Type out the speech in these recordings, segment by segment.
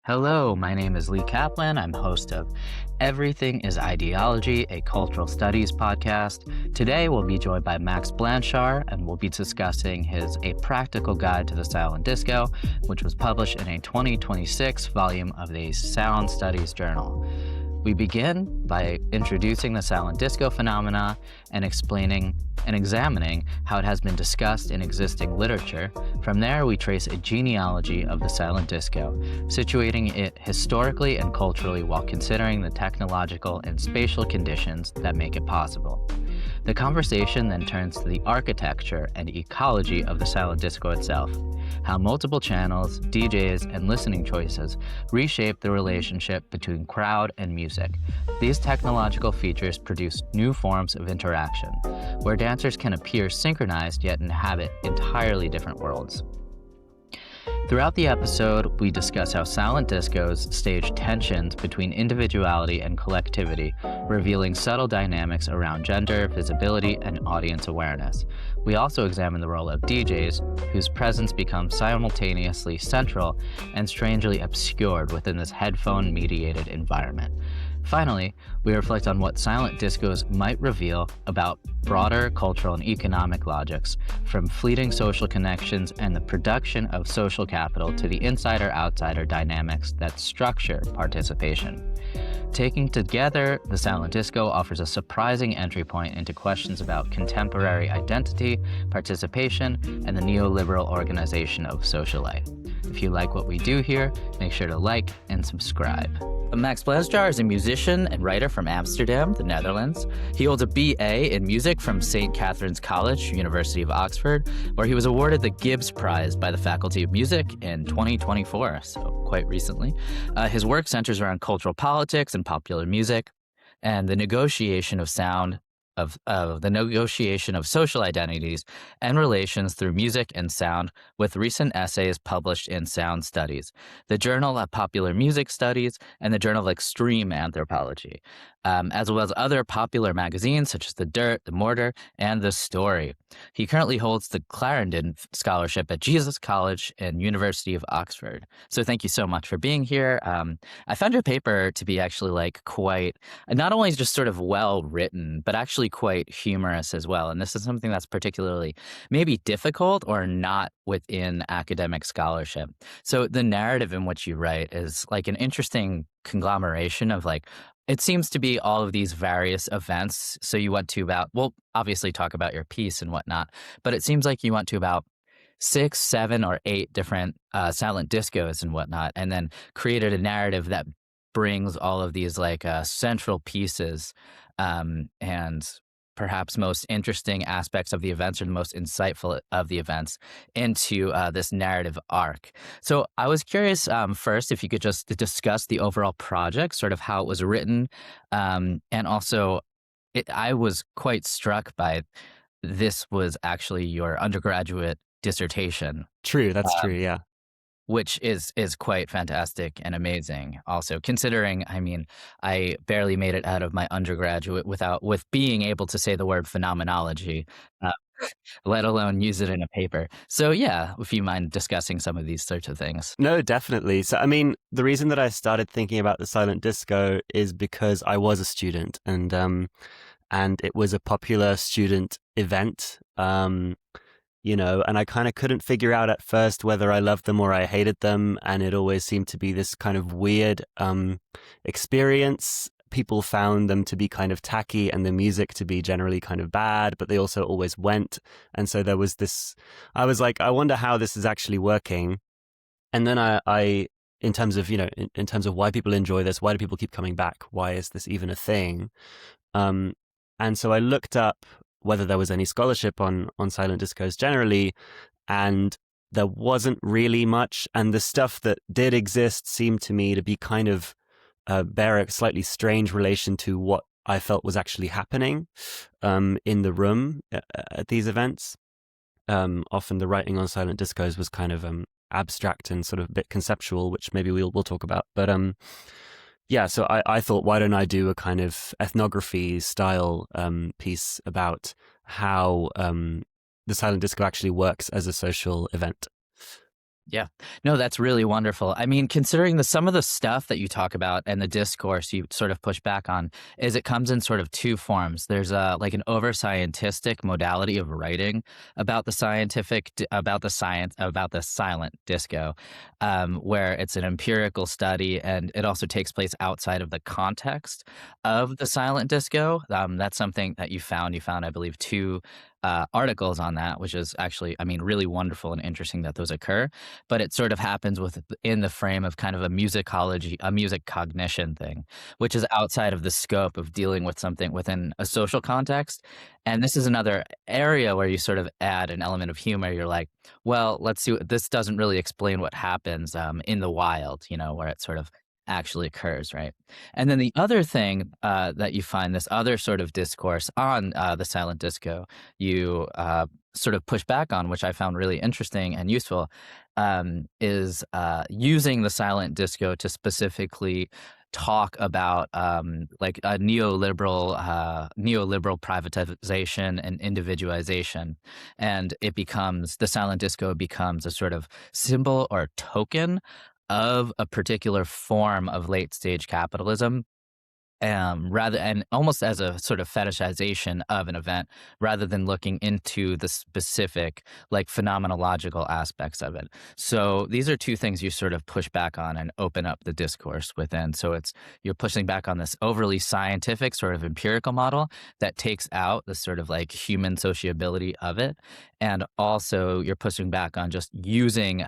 Hello, my name is Lee Kaplan. I'm host of Everything is Ideology, a cultural studies podcast. Today, we'll be joined by Max Blansjaar, and we'll be discussing his A Practical Guide to the Silent Disco, which was published in a 2026 volume of the Sound Studies Journal. We begin by introducing the silent disco phenomena and explaining and examining how it has been discussed in existing literature. From there, we trace a genealogy of the silent disco, situating it historically and culturally while considering the technological and spatial conditions that make it possible. The conversation then turns to the architecture and ecology of the silent disco itself, how multiple channels, DJs, and listening choices reshape the relationship between crowd and music. These technological features produce new forms of interaction, where dancers can appear synchronized yet inhabit entirely different worlds. Throughout the episode, we discuss how silent discos stage tensions between individuality and collectivity, revealing subtle dynamics around gender, visibility, and audience awareness. We also examine the role of DJs, whose presence becomes simultaneously central and strangely obscured within this headphone-mediated environment. Finally, we reflect on what silent discos might reveal about broader cultural and economic logics, from fleeting social connections and the production of social capital to the insider-outsider dynamics that structure participation. Taking together, the silent disco offers a surprising entry point into questions about contemporary identity, participation, and the neoliberal organization of social life. If you like what we do here, make sure to like and subscribe. Max Blansjaar is a musician and writer from Amsterdam, the Netherlands. He holds a BA in music from St. Catherine's College, University of Oxford, where he was awarded the Gibbs Prize by the Faculty of Music in 2024, so quite recently. His work centers around cultural politics and popular music, and the negotiation of sound, of the negotiation of social identities and relations through music and sound, with recent essays published in Sound Studies, the Journal of Popular Music Studies, and the Journal of Extreme Anthropology, as well as other popular magazines such as The Dirt, The Mortar, and The Story. He currently holds the Clarendon Scholarship at Jesus College and University of Oxford. So thank you so much for being here. I found your paper to be actually quite, not only just sort of well written, but actually quite humorous as well. And this is something that's particularly maybe difficult or not within academic scholarship. So the narrative in which you write is like an interesting conglomeration of it seems to be all of these various events. So you went to we'll obviously talk about your piece and whatnot, but it seems like you went to about 6, 7, or 8 different silent discos and whatnot, and then created a narrative that brings all of these central pieces and perhaps most interesting aspects of the events or the most insightful of the events into this narrative arc. So I was curious first if you could just discuss the overall project, sort of how it was written, and also I was quite struck by this was actually your undergraduate dissertation. True, that's true, yeah. Which is quite fantastic and amazing. Also, considering, I barely made it out of my undergraduate with being able to say the word phenomenology, uh, let alone use it in a paper. So yeah, if you mind discussing some of these sorts of things. No, definitely. So, the reason that I started thinking about the silent disco is because I was a student and it was a popular student event. And I kind of couldn't figure out at first whether I loved them or I hated them. And it always seemed to be this kind of weird experience. People found them to be kind of tacky and the music to be generally kind of bad, but they also always went. And so there was this, I was like, I wonder how this is actually working. And then I in terms of, in terms of why people enjoy this, why do people keep coming back? Why is this even a thing? And so I looked up whether there was any scholarship on silent discos generally, and there wasn't really much. And the stuff that did exist seemed to me to be kind of bear a slightly strange relation to what I felt was actually happening in the room at these events. Often the writing on silent discos was kind of abstract and sort of a bit conceptual, which maybe we'll talk about. But yeah, so I thought, why don't I do a kind of ethnography style piece about how the silent disco actually works as a social event? Yeah. No, that's really wonderful. I mean, considering some of the stuff that you talk about and the discourse you sort of push back on is it comes in sort of two forms. There's a like an over scientific modality of writing about the about the science, about the silent disco, where it's an empirical study and it also takes place outside of the context of the silent disco. That's something that you found. You found, I believe, two articles on that, which is actually, I mean, really wonderful and interesting that those occur, but it sort of happens in the frame of kind of a musicology, a music cognition thing, which is outside of the scope of dealing with something within a social context. And this is another area where you sort of add an element of humor. You're like, well, let's see. This doesn't really explain what happens in the wild, where it sort of actually occurs, right? And then the other thing that you find, this other sort of discourse on the silent disco, you sort of push back on, which I found really interesting and useful, is using the silent disco to specifically talk about like a neoliberal privatization and individualization, and the silent disco becomes a sort of symbol or token of a particular form of late stage capitalism, rather and almost as a sort of fetishization of an event rather than looking into the specific like phenomenological aspects of it. So these are two things you sort of push back on and open up the discourse within. So you're pushing back on this overly scientific sort of empirical model that takes out the sort of like human sociability of it. And also you're pushing back on just using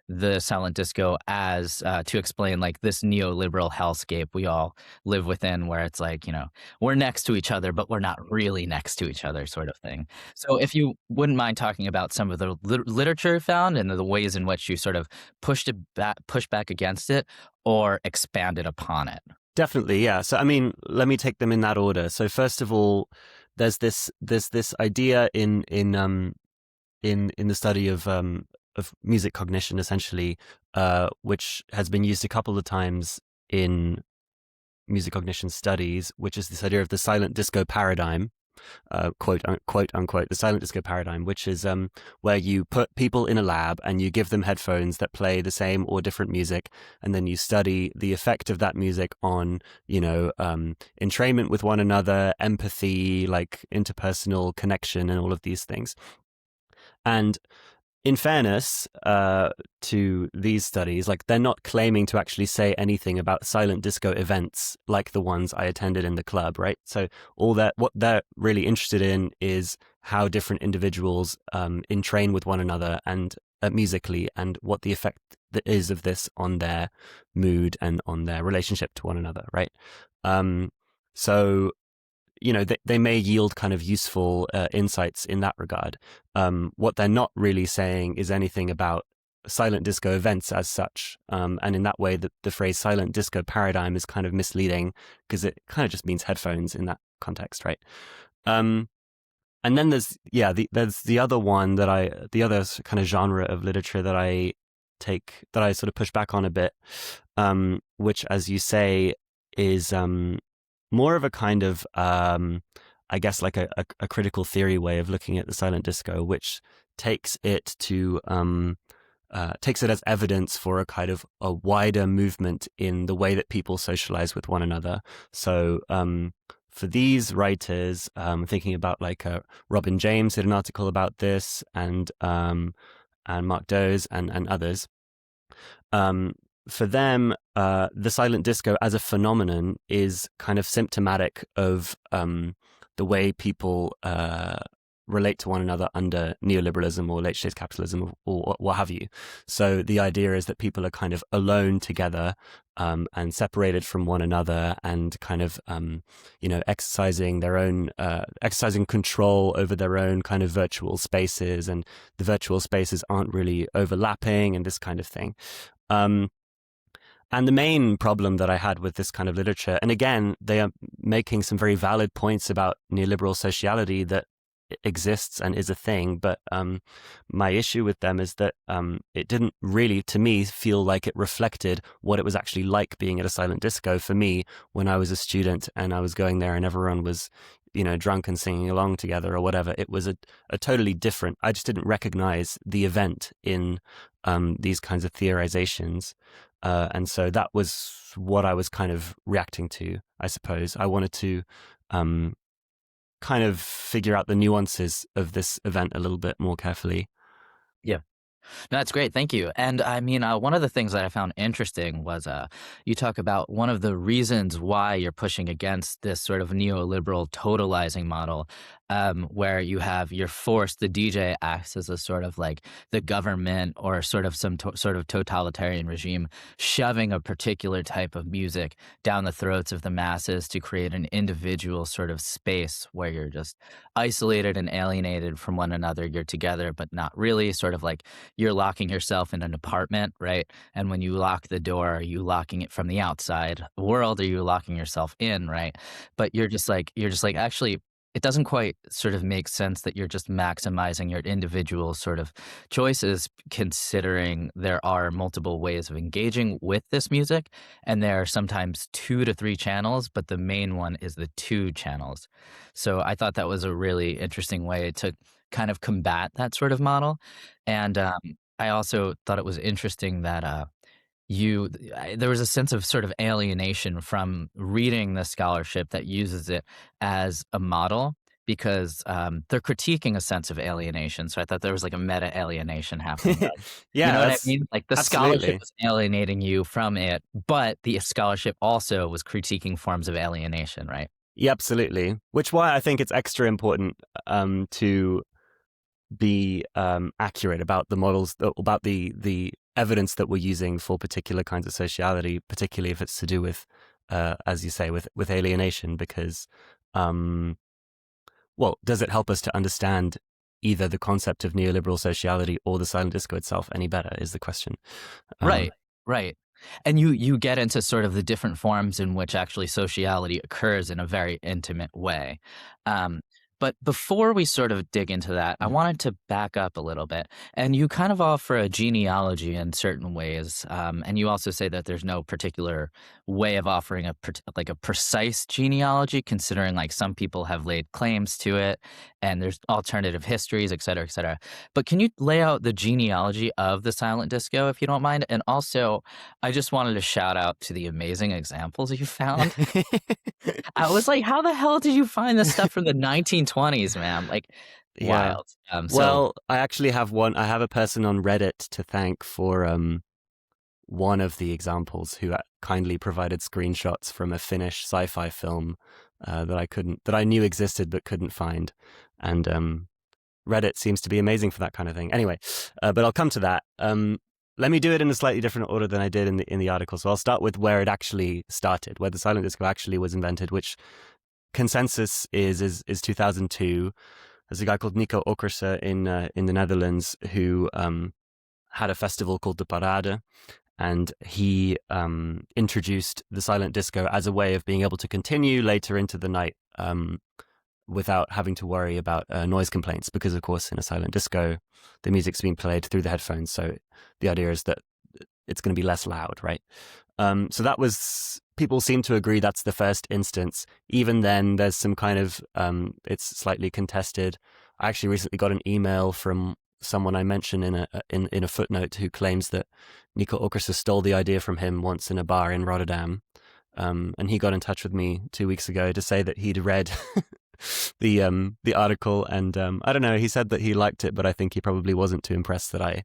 the silent disco as to explain like this neoliberal hellscape we all live within, where it's like, we're next to each other, but we're not really next to each other, sort of thing. So if you wouldn't mind talking about some of the literature found and the ways in which you sort of pushed back against it or expanded upon it. Definitely, yeah. So I mean, let me take them in that order. So first of all, there's this idea in the study of music cognition, essentially, which has been used a couple of times in music cognition studies, which is this idea of the silent disco paradigm, quote unquote, the silent disco paradigm, which is where you put people in a lab and you give them headphones that play the same or different music, and then you study the effect of that music on, entrainment with one another, empathy, like interpersonal connection, and all of these things. And in fairness to these studies, like they're not claiming to actually say anything about silent disco events like the ones I attended in the club, right? So what they're really interested in is how different individuals entrain with one another and musically, and what the effect that is of this on their mood and on their relationship to one another, right? So they may yield kind of useful insights in that regard. What they're not really saying is anything about silent disco events as such. And in that way, the phrase silent disco paradigm is kind of misleading because it kind of just means headphones in that context, right? And then there's the other one the other kind of genre of literature that I sort of push back on a bit, which, as you say, is more of a kind of, I guess, like a critical theory way of looking at the silent disco, which takes it as evidence for a kind of a wider movement in the way that people socialize with one another. So for these writers, thinking about like Robin James did an article about this, and Mark Doze and others. For them, the silent disco as a phenomenon is kind of symptomatic of the way people relate to one another under neoliberalism or late stage capitalism or what have you. So the idea is that people are kind of alone together and separated from one another, and kind of exercising control over their own kind of virtual spaces, and the virtual spaces aren't really overlapping, and this kind of thing. And the main problem that I had with this kind of literature, and again, they are making some very valid points about neoliberal sociality that exists and is a thing, but my issue with them is that it didn't really, to me, feel like it reflected what it was actually like being at a silent disco for me when I was a student and I was going there and everyone was drunk and singing along together or whatever. It was a totally different. I just didn't recognize the event in these kinds of theorizations. And so that was what I was kind of reacting to, I suppose. I wanted to kind of figure out the nuances of this event a little bit more carefully. Yeah. No, that's great. Thank you. And I mean, one of the things that I found interesting was you talk about one of the reasons why you're pushing against this sort of neoliberal totalizing model, where you're forced, the DJ acts as a sort of like the government or sort of some sort of totalitarian regime shoving a particular type of music down the throats of the masses to create an individual sort of space where you're just isolated and alienated from one another. You're together, but not really, sort of like you're locking yourself in an apartment, right? And when you lock the door, are you locking it from the outside world? Or are you locking yourself in, right? But you're just like, actually, it doesn't quite sort of make sense that you're just maximizing your individual sort of choices, considering there are multiple ways of engaging with this music. And there are sometimes 2 to 3 channels, but the main one is the 2 channels. So I thought that was a really interesting way to kind of combat that sort of model. And I also thought it was interesting that there was a sense of sort of alienation from reading the scholarship that uses it as a model, because they're critiquing a sense of alienation. So I thought there was like a meta alienation happening. Yeah, you know what I mean? Like the scholarship absolutely. was alienating you from it, but the scholarship also was critiquing forms of alienation, right? Yeah, absolutely. Which why I think it's extra important to be accurate about the models, about the evidence that we're using for particular kinds of sociality, particularly if it's to do with, as you say, with alienation, because, well, does it help us to understand either the concept of neoliberal sociality or the silent disco itself any better is the question. Right, right. And you get into sort of the different forms in which actually sociality occurs in a very intimate way. Um, but before we sort of dig into that, I wanted to back up a little bit. And you kind of offer a genealogy in certain ways. And you also say that there's no particular way of offering like a precise genealogy, considering like some people have laid claims to it and there's alternative histories, et cetera, et cetera. But can you lay out the genealogy of the silent disco, if you don't mind? And also, I just wanted to shout out to the amazing examples you found. I was like, how the hell did you find this stuff from the 1920s, man? Like, Yeah. wild. Well, I actually have one. I have a person on Reddit to thank for one of the examples who kindly provided screenshots from a Finnish sci-fi film that I knew existed but couldn't find, and Reddit seems to be amazing for that kind of thing. Anyway, but I'll come to that. Let me do it in a slightly different order than I did in the article. So I'll start with where it actually started, where the silent disco actually was invented, which consensus is 2002. There's a guy called Nico Okkerse in the Netherlands who had a festival called the Parade, and he introduced the silent disco as a way of being able to continue later into the night without having to worry about noise complaints, because of course in a silent disco the music's being played through the headphones, so the idea is that it's going to be less loud, right? So that was, people seem to agree that's the first instance. Even then there's some kind of it's slightly contested. I actually recently got an email from someone I mentioned in a footnote who claims that Nico Okkerse stole the idea from him once in a bar in Rotterdam, and he got in touch with me 2 weeks ago to say that he'd read the article, and I don't know, he said that he liked it, but I think he probably wasn't too impressed that I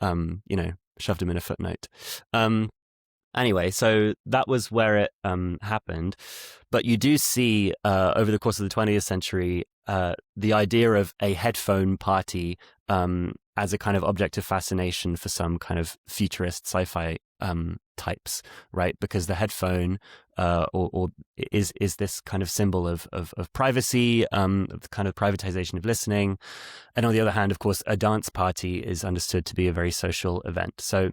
shoved him in a footnote. Anyway, so that was where it happened. But you do see over the course of the 20th century the idea of a headphone party as a kind of object of fascination for some kind of futurist sci-fi types, right? Because the headphone or is this kind of symbol of privacy, of kind of privatization of listening. And on the other hand, of course, a dance party is understood to be a very social event. So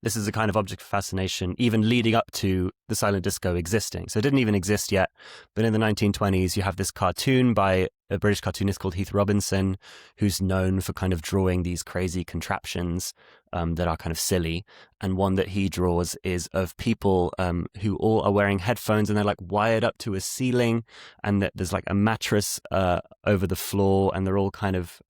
this is a kind of object of fascination even leading up to the silent disco existing. So it didn't even exist yet. But in the 1920s, you have this cartoon by a British cartoonist called Heath Robinson, who's known for kind of drawing these crazy contraptions that are kind of silly. And one that he draws is of people who all are wearing headphones, and they're like wired up to a ceiling, and that there's like a mattress over the floor, and they're all kind of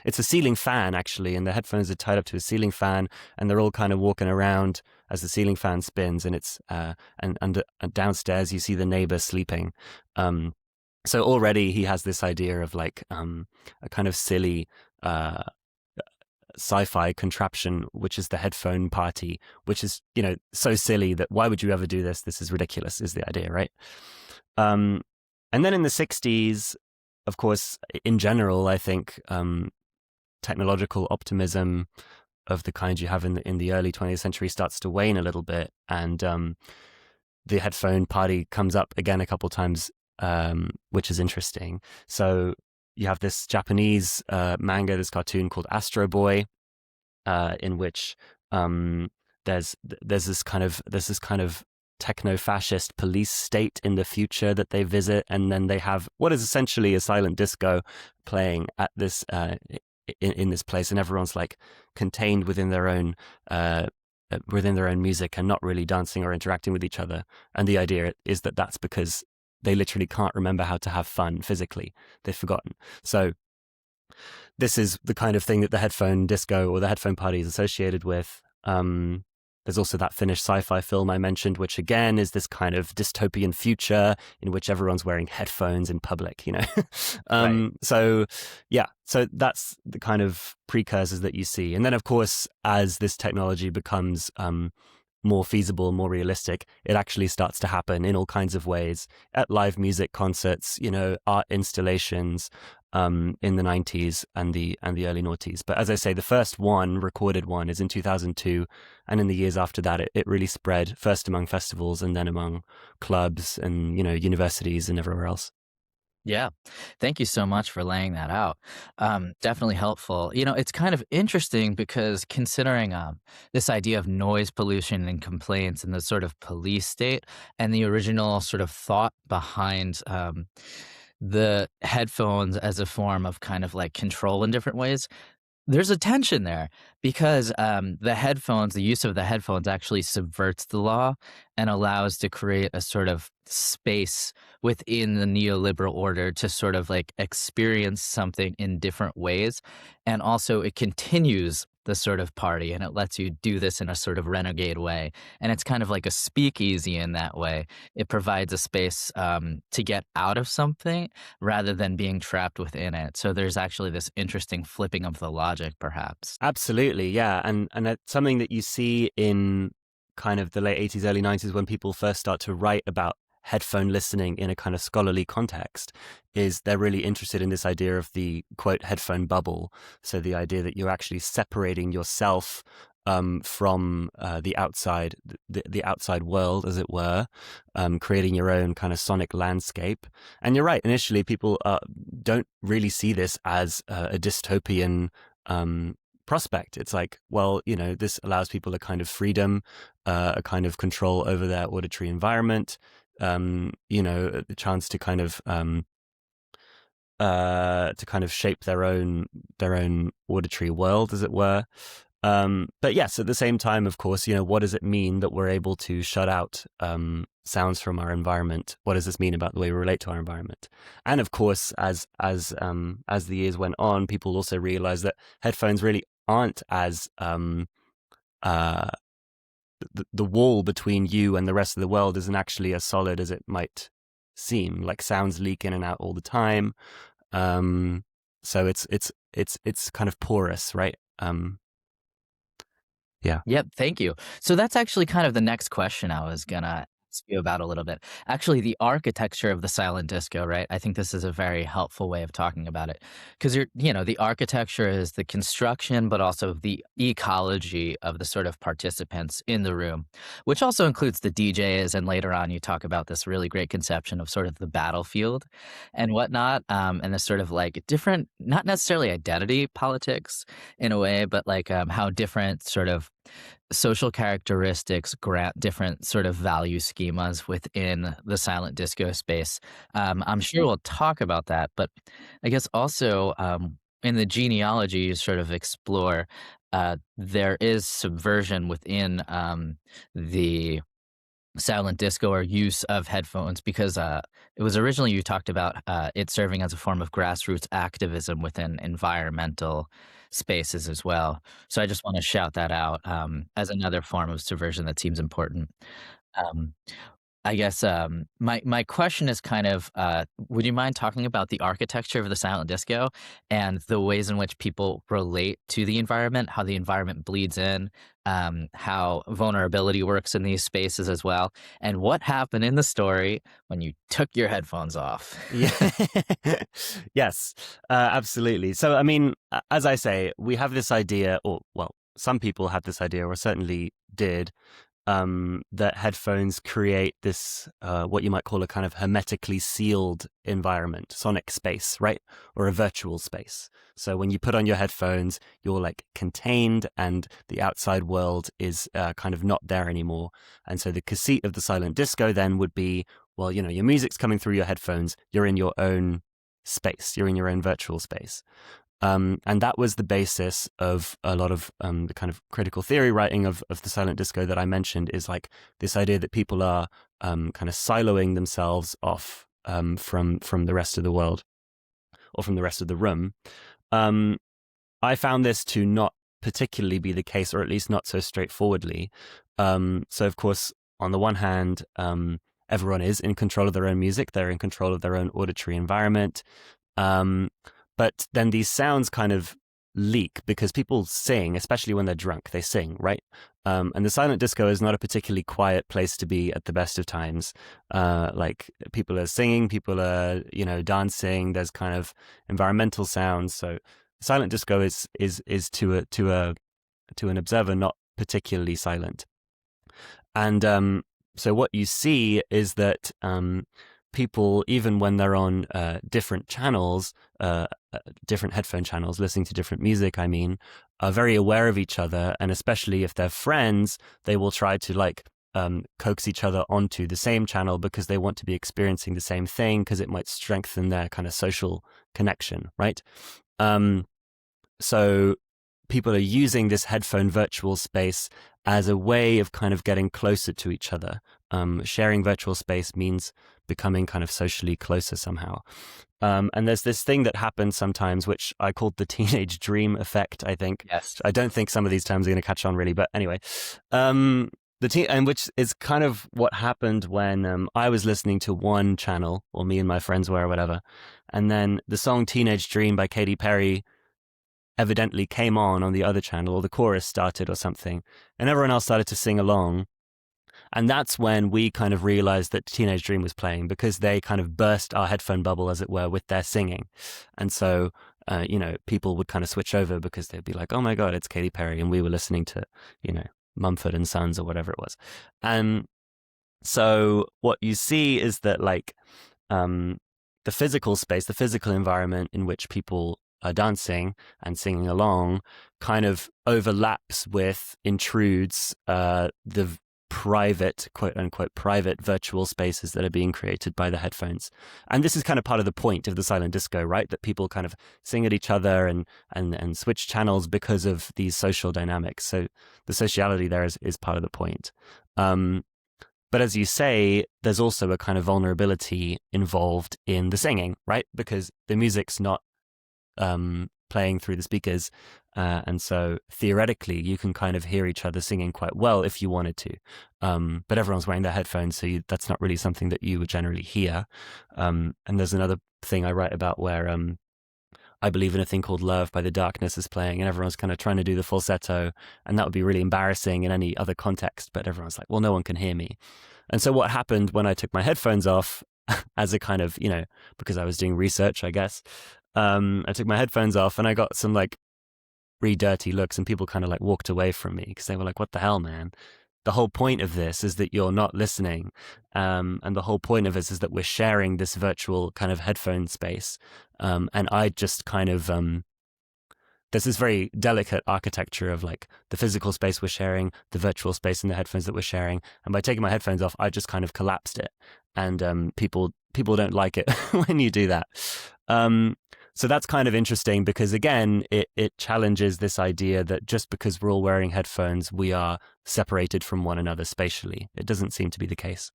it's a ceiling fan actually, and the headphones are tied up to a ceiling fan, and they're all kind of walking around as the ceiling fan spins, and it's and downstairs you see the neighbor sleeping. So already he has this idea of like a kind of silly sci-fi contraption, which is the headphone party, which is, you know, so silly that why would you ever do this? This is ridiculous, is the idea, right? And then in the 60s, of course, in general, I think technological optimism of the kind you have in the early 20th century starts to wane a little bit, and the headphone party comes up again a couple times, which is interesting. So you have this Japanese manga, this cartoon called Astro Boy, in which there's this kind of techno-fascist police state in the future that they visit, and then they have what is essentially a silent disco playing at this in this place, and everyone's like contained within their own music and not really dancing or interacting with each other. And the idea is that that's because they literally can't remember how to have fun physically. They've forgotten. So this is the kind of thing that the headphone disco or the headphone party is associated with. There's also that Finnish sci-fi film I mentioned, which again is this kind of dystopian future in which everyone's wearing headphones in public, you know? Right. So that's the kind of precursors that you see. And then, of course, as this technology becomes more feasible, more realistic, it actually starts to happen in all kinds of ways at live music concerts, you know, art installations, in the 90s and the early noughties. But as I say, the first one, recorded one, is in 2002. And in the years after that, it really spread, first among festivals and then among clubs and, you know, universities and everywhere else. Yeah. Thank you so much for laying that out. Definitely helpful. You know, it's kind of interesting because considering this idea of noise pollution and complaints and the sort of police state and the original sort of thought behind the headphones as a form of kind of like control in different ways, there's a tension there because the use of the headphones actually subverts the law and allows to create a sort of space within the neoliberal order to sort of like experience something in different ways. And also it continues the sort of party and it lets you do this in a sort of renegade way. And it's kind of like a speakeasy in that way. It provides a space to get out of something rather than being trapped within it. So there's actually this interesting flipping of the logic, perhaps. Absolutely, yeah. And it's something that you see in kind of the late 80s, early 90s when people first start to write about headphone listening in a kind of scholarly context, is they're really interested in this idea of the, quote, headphone bubble. So the idea that you're actually separating yourself from the outside world, as it were, creating your own kind of sonic landscape. And you're right, initially people don't really see this as a dystopian prospect. It's like, well, you know, this allows people a kind of freedom, a kind of control over their auditory environment, you know, the chance to kind of shape their own auditory world, as it were. But yes, at the same time, of course, you know, what does it mean that we're able to shut out sounds from our environment? What does this mean about the way we relate to our environment? And of course, as the years went on, people also realized that headphones really aren't as the wall between you and the rest of the world isn't actually as solid as it might seem. Like sounds leak in and out all the time, so it's kind of porous, right? Yeah. Yep, thank you. So that's actually kind of the next question I was gonna ask you about a little bit. Actually, the architecture of the silent disco, right? I think this is a very helpful way of talking about it because the architecture is the construction, but also the ecology of the sort of participants in the room, which also includes the DJs. And later on, you talk about this really great conception of sort of the battlefield and whatnot, and this sort of like different, not necessarily identity politics in a way, but like how different sort of social characteristics grant different sort of value schemas within the silent disco space. I'm sure we'll talk about that, but I guess also in the genealogy, you sort of explore there is subversion within the silent disco or use of headphones because it was originally you talked about it serving as a form of grassroots activism within environmental spaces as well. So I just want to shout that out as another form of subversion that seems important. Um, I guess my question is kind of would you mind talking about the architecture of the silent disco and the ways in which people relate to the environment, how the environment bleeds in, how vulnerability works in these spaces as well, and what happened in the story when you took your headphones off? Yeah. Yes, absolutely. So, I mean, as I say, we have this idea, or well, some people have this idea, or certainly did, that headphones create this, what you might call a kind of hermetically sealed environment, sonic space, right? Or a virtual space. So when you put on your headphones, you're like contained and the outside world is kind of not there anymore. And so the conceit of the silent disco then would be, well, you know, your music's coming through your headphones, you're in your own space, you're in your own virtual space. And that was the basis of a lot of the kind of critical theory writing of the silent disco that I mentioned, is like this idea that people are kind of siloing themselves off from the rest of the world or from the rest of the room. I found this to not particularly be the case, or at least not so straightforwardly. So, of course, on the one hand, everyone is in control of their own music. They're in control of their own auditory environment. But then these sounds kind of leak because people sing, especially when they're drunk, they sing, right? And the silent disco is not a particularly quiet place to be at the best of times. Like people are singing, people are, you know, dancing. There's kind of environmental sounds. So silent disco is to an observer not particularly silent. And so what you see is that people, even when they're on different channels, different headphone channels, listening to different music, I mean, are very aware of each other. And especially if they're friends, they will try to like coax each other onto the same channel because they want to be experiencing the same thing, because it might strengthen their kind of social connection, right? So people are using this headphone virtual space as a way of kind of getting closer to each other. Sharing virtual space means becoming kind of socially closer somehow. And there's this thing that happens sometimes, which I called the teenage dream effect, I think. Yes. I don't think some of these terms are going to catch on really, but anyway. And which is kind of what happened when I was listening to one channel, or me and my friends were, or whatever. And then the song Teenage Dream by Katy Perry evidently came on the other channel, or the chorus started or something, and everyone else started to sing along. And that's when we kind of realized that Teenage Dream was playing, because they kind of burst our headphone bubble, as it were, with their singing. And so, you know, people would kind of switch over because they'd be like, oh my God, it's Katy Perry. And we were listening to, you know, Mumford and Sons or whatever it was. And so what you see is that like the physical space, the physical environment in which people are dancing and singing along kind of overlaps with, intrudes the private, quote unquote, private virtual spaces that are being created by the headphones. And this is kind of part of the point of the silent disco, right? That people kind of sing at each other and switch channels because of these social dynamics. So the sociality there is part of the point. But as you say, there's also a kind of vulnerability involved in the singing, right? Because the music's not playing through the speakers. And so theoretically, you can kind of hear each other singing quite well if you wanted to. But everyone's wearing their headphones, so that's not really something that you would generally hear. And there's another thing I write about where I Believe in a Thing Called Love by The Darkness is playing, and everyone's kind of trying to do the falsetto, and that would be really embarrassing in any other context, but everyone's like, well, no one can hear me. And so what happened when I took my headphones off as a kind of, you know, because I was doing research, I guess, I took my headphones off and I got some like really dirty looks, and people kind of like walked away from me because they were like, what the hell, man? The whole point of this is that you're not listening. And the whole point of this is that we're sharing this virtual kind of headphone space. And I just kind of there's this very delicate architecture of like the physical space we're sharing, the virtual space, and the headphones that we're sharing. And by taking my headphones off, I just kind of collapsed it, and people don't like it when you do that. So that's kind of interesting because again, it challenges this idea that just because we're all wearing headphones, we are separated from one another spatially. It doesn't seem to be the case.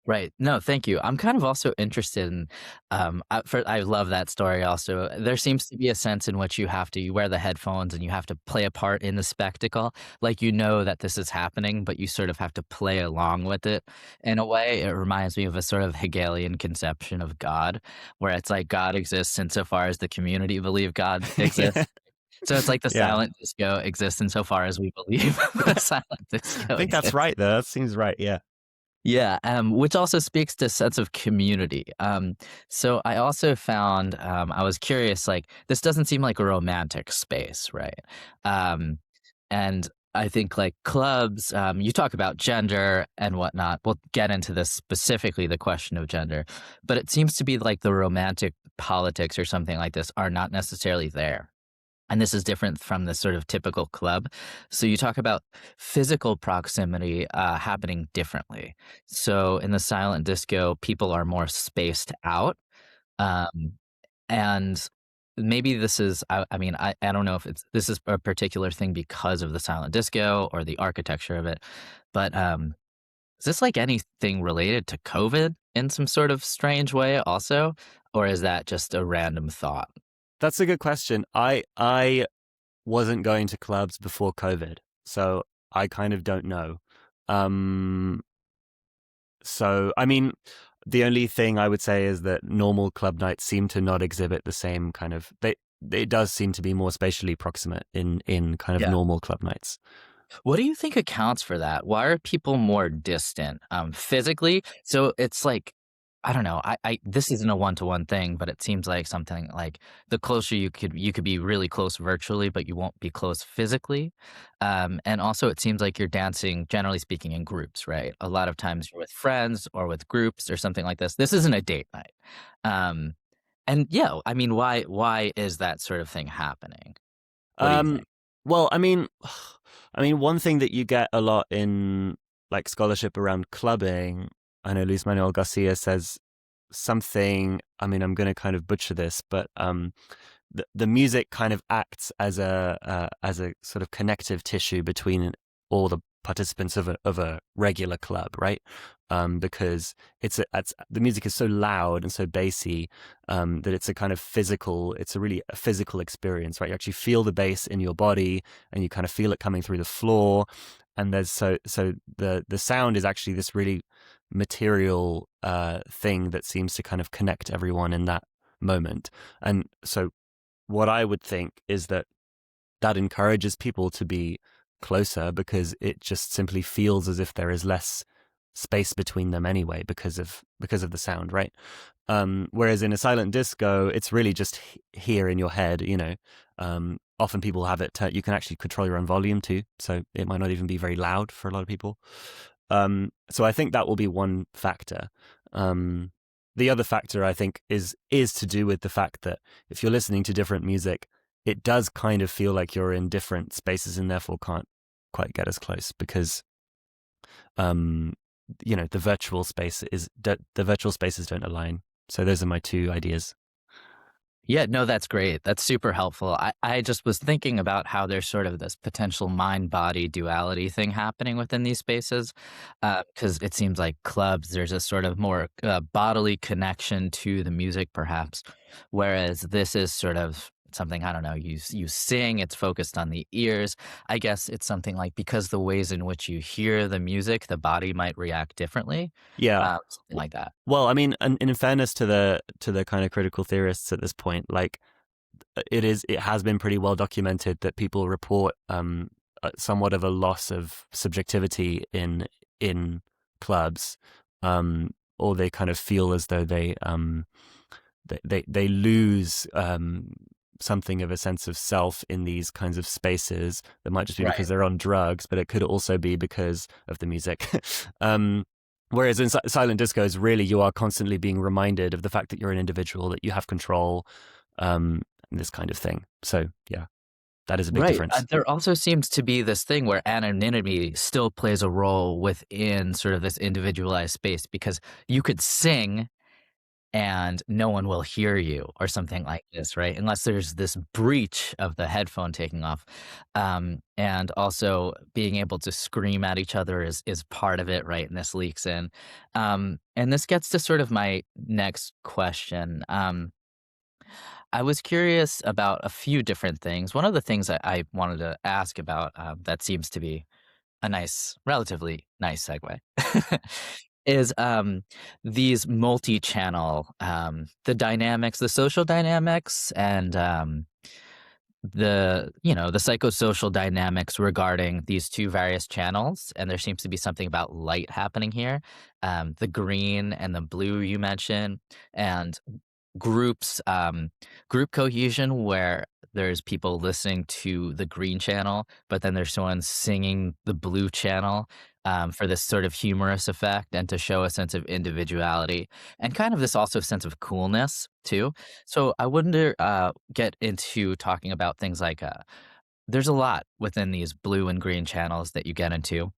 Right. No, thank you. I'm kind of also interested in, I love that story also. There seems to be a sense in which you wear the headphones and you have to play a part in the spectacle. Like, you know that this is happening, but you sort of have to play along with it in a way. It reminds me of a sort of Hegelian conception of God, where it's like God exists insofar as the community believe God exists. So it's like the Yeah. silent disco exists insofar as we believe the silent I disco think that's exists. right, though. That seems right. Yeah. Yeah, which also speaks to sense of community. So I also found I was curious, like this doesn't seem like a romantic space, right? Um, and I think like clubs, you talk about gender and whatnot. We'll get into this specifically, the question of gender, but it seems to be like the romantic politics or something like this are not necessarily there. And this is different from the sort of typical club. So you talk about physical proximity happening differently. So in the silent disco, people are more spaced out. Um, and maybe this is, I mean, I don't know if this is a particular thing because of the silent disco or the architecture of it. But is this like anything related to COVID in some sort of strange way also? Or is that just a random thought? That's a good question. I wasn't going to clubs before COVID, so I kind of don't know. Um, so I mean, the only thing I would say is that normal club nights seem to not exhibit the same kind of. It does seem to be more spatially proximate in kind of Yeah. normal club nights. What do you think accounts for that? Why are people more distant, physically? So it's like, I don't know. I this isn't a one-to-one thing, but it seems like something like the closer you could be really close virtually, but you won't be close physically. And also it seems like you're dancing, generally speaking, in groups, right? A lot of times you're with friends or with groups or something like this. This isn't a date night. Um, and yeah, I mean, why is that sort of thing happening? What do you Um, think? well, I mean, one thing that you get a lot in like scholarship around clubbing, I know Luis Manuel Garcia says something. I mean, I'm going to kind of butcher this, but the music kind of acts as a sort of connective tissue between all the participants of a regular club, right? Because it's the music is so loud and so bassy that it's a kind of it's a really a physical experience, right? You actually feel the bass in your body and you kind of feel it coming through the floor. And there's so the sound is actually this really material thing that seems to kind of connect everyone in that moment. And so what I would think is that encourages people to be closer because it just simply feels as if there is less space between them anyway because of the sound, right? Whereas in a silent disco, it's really just here in your head, you know. Often people have it. You can actually control your own volume too, so it might not even be very loud for a lot of people. So I think that will be one factor. The other factor I think is to do with the fact that if you're listening to different music, it does kind of feel like you're in different spaces and therefore can't quite get as close because you know the virtual spaces don't align. So those are my two ideas. Yeah, no, that's great. That's super helpful. I just was thinking about how there's sort of this potential mind-body duality thing happening within these spaces, because it seems like clubs, there's a sort of more bodily connection to the music, perhaps, whereas this is sort of something, I don't know, you sing, it's focused on the ears. I guess it's something like because the ways in which you hear the music, the body might react differently, Yeah. something like that. Well, I mean, and in fairness to the kind of critical theorists at this point, like it has been pretty well documented that people report somewhat of a loss of subjectivity in clubs, or they kind of feel as though they lose something of a sense of self in these kinds of spaces. That might just be because Right. they're on drugs, but it could also be because of the music. Whereas in silent discos, really, you are constantly being reminded of the fact that you're an individual, that you have control, this kind of thing. So, yeah. That is a big Right. difference. There also seems to be this thing where anonymity still plays a role within sort of this individualized space, because you could sing and no one will hear you or something like this, right? Unless there's this breach of the headphone taking off. And also being able to scream at each other is part of it, right? And this leaks in. And this gets to sort of my next question. I was curious about a few different things. One of the things I wanted to ask about, that seems to be a nice, relatively nice segue, is these multi-channel, the dynamics, the social dynamics, and the psychosocial dynamics regarding these two various channels. And there seems to be something about light happening here, the green and the blue you mentioned, and groups group cohesion, where there's people listening to the green channel, but then there's someone singing the blue channel, for this sort of humorous effect and to show a sense of individuality, and kind of this also sense of coolness too. So I wonder, get into talking about things like, there's a lot within these blue and green channels that you get into.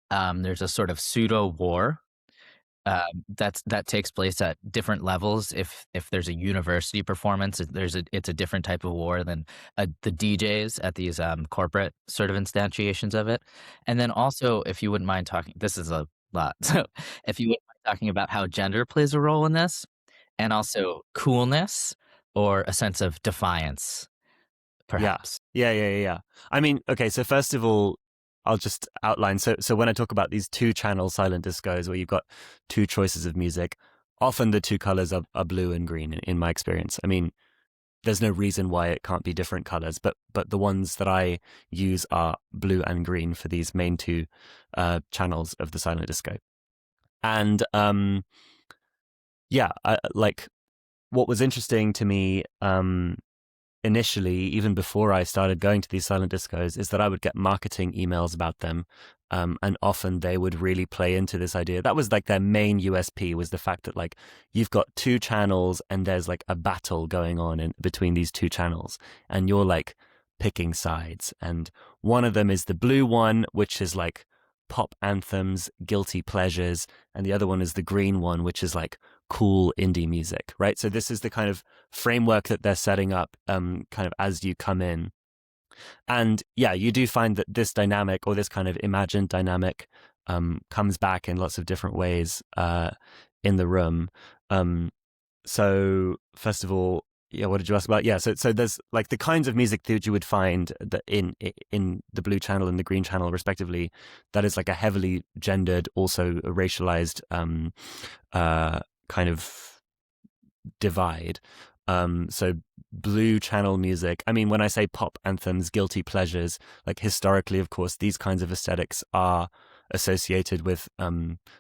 There's a sort of pseudo war, that takes place at different levels. If there's a university performance, it's a different type of war than the DJs at these corporate sort of instantiations of it. And then also, if you wouldn't mind talking, this is a lot. So if you wouldn't mind talking about how gender plays a role in this, and also coolness or a sense of defiance, Yeah. perhaps. Yeah. I mean, okay, so first of all, I'll just outline. So when I talk about these two channel silent discos where you've got two choices of music, often the two colors are blue and green in my experience. I mean, there's no reason why it can't be different colors, but the ones that I use are blue and green for these main two channels of the silent disco. And yeah, like what was interesting to me initially, even before I started going to these silent discos, is that I would get marketing emails about them. And often they would really play into this idea. That was like their main USP, was the fact that like you've got two channels and there's like a battle going on in between these two channels, and you're like picking sides. And one of them is the blue one, which is like pop anthems, guilty pleasures, and the other one is the green one, which is like cool indie music, right? So this is the kind of framework that they're setting up, kind of as you come in. And yeah, you do find that this dynamic, or this kind of imagined dynamic, comes back in lots of different ways in the room. So first of all, yeah, what did you ask about? Yeah, so there's like the kinds of music that you would find that in the blue channel and the green channel respectively, that is like a heavily gendered, also a racialized kind of divide. So blue channel music, I mean, when I say pop anthems, guilty pleasures, like historically, of course, these kinds of aesthetics are associated with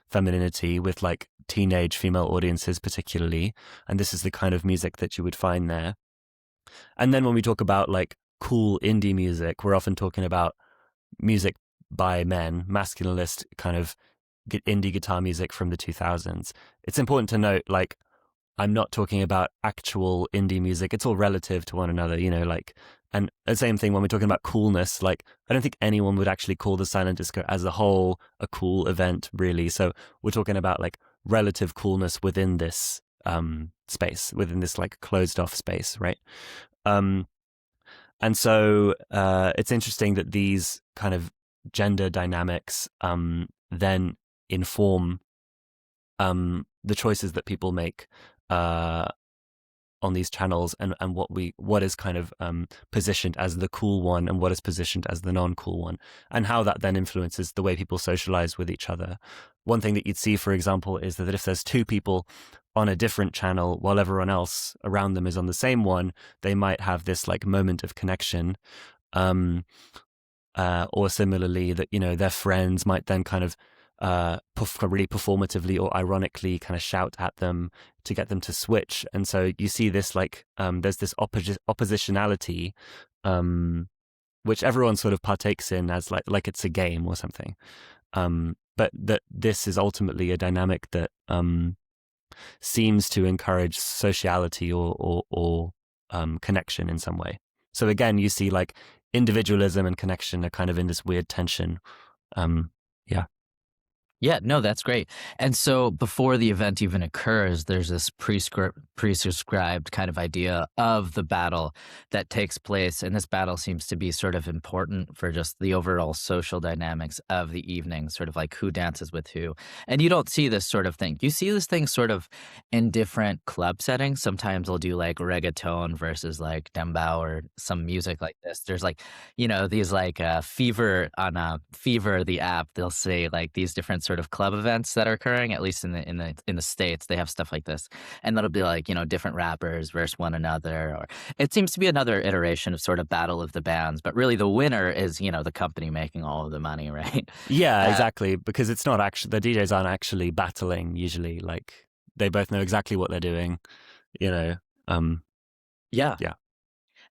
femininity, with like teenage female audiences particularly, and this is the kind of music that you would find there. And then when we talk about like cool indie music, we're often talking about music by men, masculinist kind of indie guitar music from the 2000s. It's important to note, like, I'm not talking about actual indie music. It's all relative to one another, you know, like, and the same thing when we're talking about coolness. Like, I don't think anyone would actually call the silent disco as a whole a cool event, really. So we're talking about like relative coolness within this space, within this like closed off space, right? And so it's interesting that these kind of gender dynamics then inform the choices that people make on these channels, and what is kind of positioned as the cool one and what is positioned as the non-cool one, and how that then influences the way people socialize with each other. One thing that you'd see, for example, is that if there's two people on a different channel while everyone else around them is on the same one, they might have this like moment of connection. Or similarly, that, you know, their friends might then kind of really performatively or ironically kind of shout at them to get them to switch. And so you see this like there's this oppositionality which everyone sort of partakes in as like it's a game or something. But that this is ultimately a dynamic that seems to encourage sociality or connection in some way. So again, you see like individualism and connection are kind of in this weird tension. Yeah. Yeah, no, that's great. And so before the event even occurs, there's this prescribed kind of idea of the battle that takes place. And this battle seems to be sort of important for just the overall social dynamics of the evening, sort of like who dances with who. And you don't see this sort of thing. You see this thing sort of in different club settings. Sometimes they'll do like reggaeton versus like dembow or some music like this. There's like, these like Fever on Fever, the app, they'll say like these different sort of club events that are occurring, at least in the States. They have stuff like this. And that'll be like, different rappers versus one another. Or it seems to be another iteration of sort of battle of the bands. But really the winner is, the company making all of the money, right? Yeah, exactly. Because it's not actually, the DJs aren't actually battling usually. Like they both know exactly what they're doing, you know. Yeah. Yeah.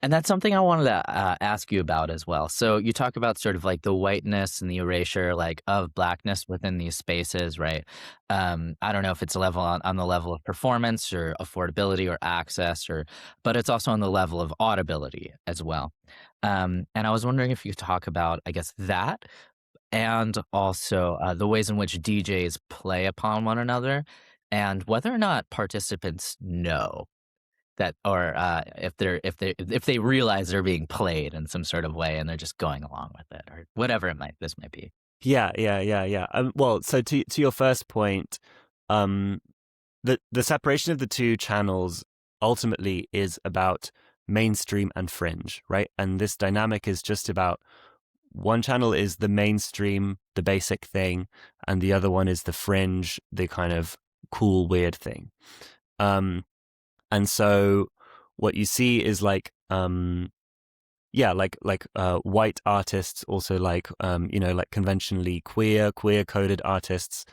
And that's something I wanted to ask you about as well. So you talk about sort of like the whiteness and the erasure, like of blackness within these spaces, right? I don't know if it's a level on the level of performance or affordability or access, but it's also on the level of audibility as well. And I was wondering if you could talk about, I guess, that, and also the ways in which DJs play upon one another, and whether or not participants know that, or if they realize they're being played in some sort of way and they're just going along with it, or whatever this might be. Yeah. Well, so to your first point, the separation of the two channels ultimately is about mainstream and fringe, right? And this dynamic is just about one channel is the mainstream, the basic thing, and the other one is the fringe, the kind of cool, weird thing. And so what you see is like white artists, also like like conventionally queer coded artists,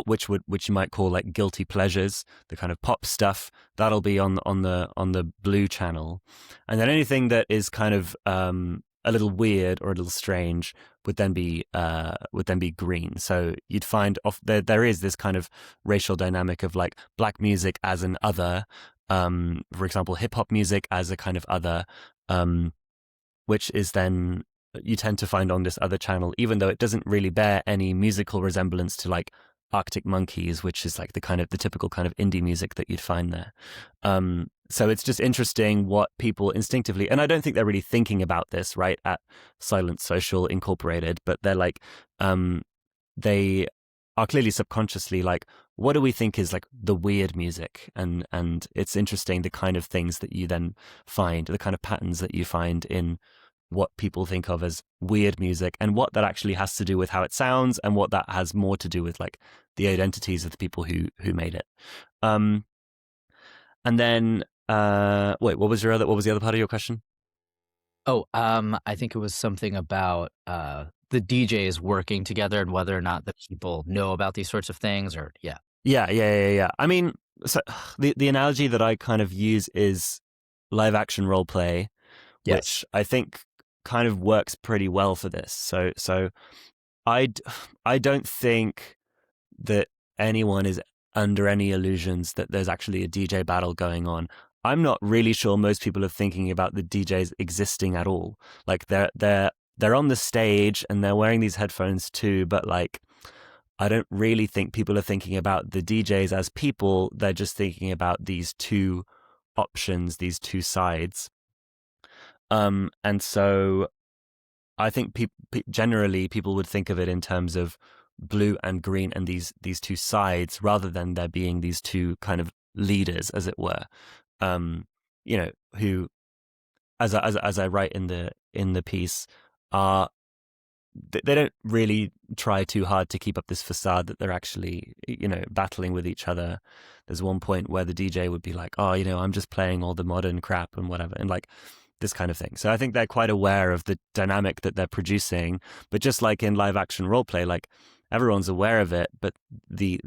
which you might call like guilty pleasures, the kind of pop stuff that'll be on the blue channel. And then anything that is kind of a little weird or a little strange would then be green. So you'd find there is this kind of racial dynamic of like black music as an other, for example, hip hop music as a kind of other, which is then you tend to find on this other channel, even though it doesn't really bear any musical resemblance to like Arctic Monkeys, which is like the typical kind of indie music that you'd find there. So it's just interesting what people instinctively, and I don't think they're really thinking about this, right, at Silent Social Incorporated, but they're like, they are clearly subconsciously like, what do we think is like the weird music? And it's interesting the kind of things that you then find, the kind of patterns that you find in what people think of as weird music, and what that actually has to do with how it sounds, and what that has more to do with like the identities of the people who made it. And then wait, what was the other part of your question? Oh, I think it was something about the DJs working together and whether or not the people know about these sorts of things, or yeah. I mean, so the analogy that I kind of use is live action role play, Yes. which I think kind of works pretty well for this. So I don't think that anyone is under any illusions that there's actually a DJ battle going on. I'm not really sure most people are thinking about the DJs existing at all. Like they're on the stage and they're wearing these headphones too, but like I don't really think people are thinking about the DJs as people. They're just thinking about these two options, these two sides. And so I think generally people would think of it in terms of blue and green and these two sides, rather than there being these two kind of leaders, as it were. Who, as I write in the piece, are they don't really try too hard to keep up this facade that they're actually battling with each other. There's one point where the DJ would be like, oh, I'm just playing all the modern crap and whatever, and like this kind of thing. So I think they're quite aware of the dynamic that they're producing. But just like in live action role play, like everyone's aware of it, but the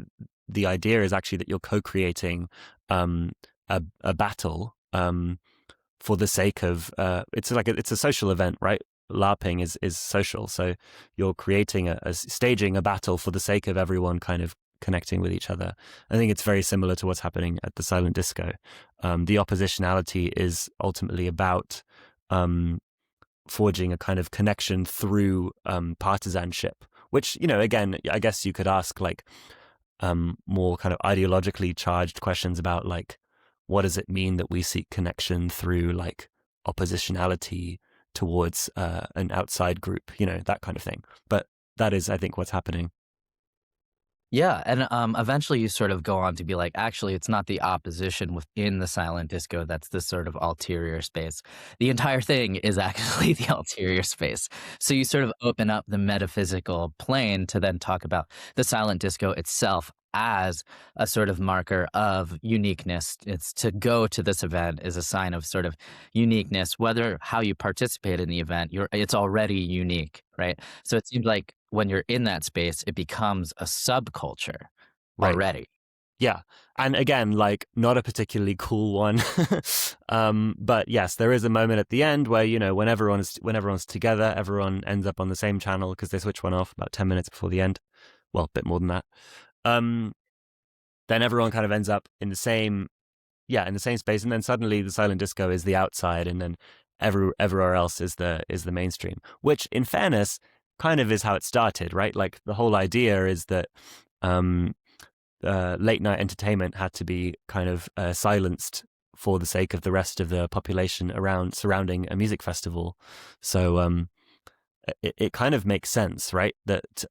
idea is actually that you're co-creating a battle for the sake of it's a social event, right? LARPing is social, so you're creating staging a battle for the sake of everyone kind of connecting with each other. I think it's very similar to what's happening at the silent disco. The oppositionality is ultimately about forging a kind of connection through partisanship, which, again, I guess you could ask like more kind of ideologically charged questions about like, what does it mean that we seek connection through like oppositionality towards an outside group, that kind of thing. But that is, I think, what's happening. Yeah, and eventually you sort of go on to be like, actually, it's not the opposition within the silent disco that's the sort of ulterior space. The entire thing is actually the ulterior space. So you sort of open up the metaphysical plane to then talk about the silent disco itself as a sort of marker of uniqueness. It's to go to this event is a sign of sort of uniqueness, whether how you participate in the event, it's already unique, right? So it seems like when you're in that space, it becomes a subculture Right. already. Yeah. And again, like not a particularly cool one. But yes, there is a moment at the end where, when everyone's together, everyone ends up on the same channel because they switch one off about 10 minutes before the end. Well, a bit more than that. Then everyone kind of ends up in the same space. And then suddenly the silent disco is the outside, and then everywhere else is the mainstream, which in fairness kind of is how it started, right? Like the whole idea is that late night entertainment had to be kind of silenced for the sake of the rest of the population surrounding a music festival. So it kind of makes sense, right? That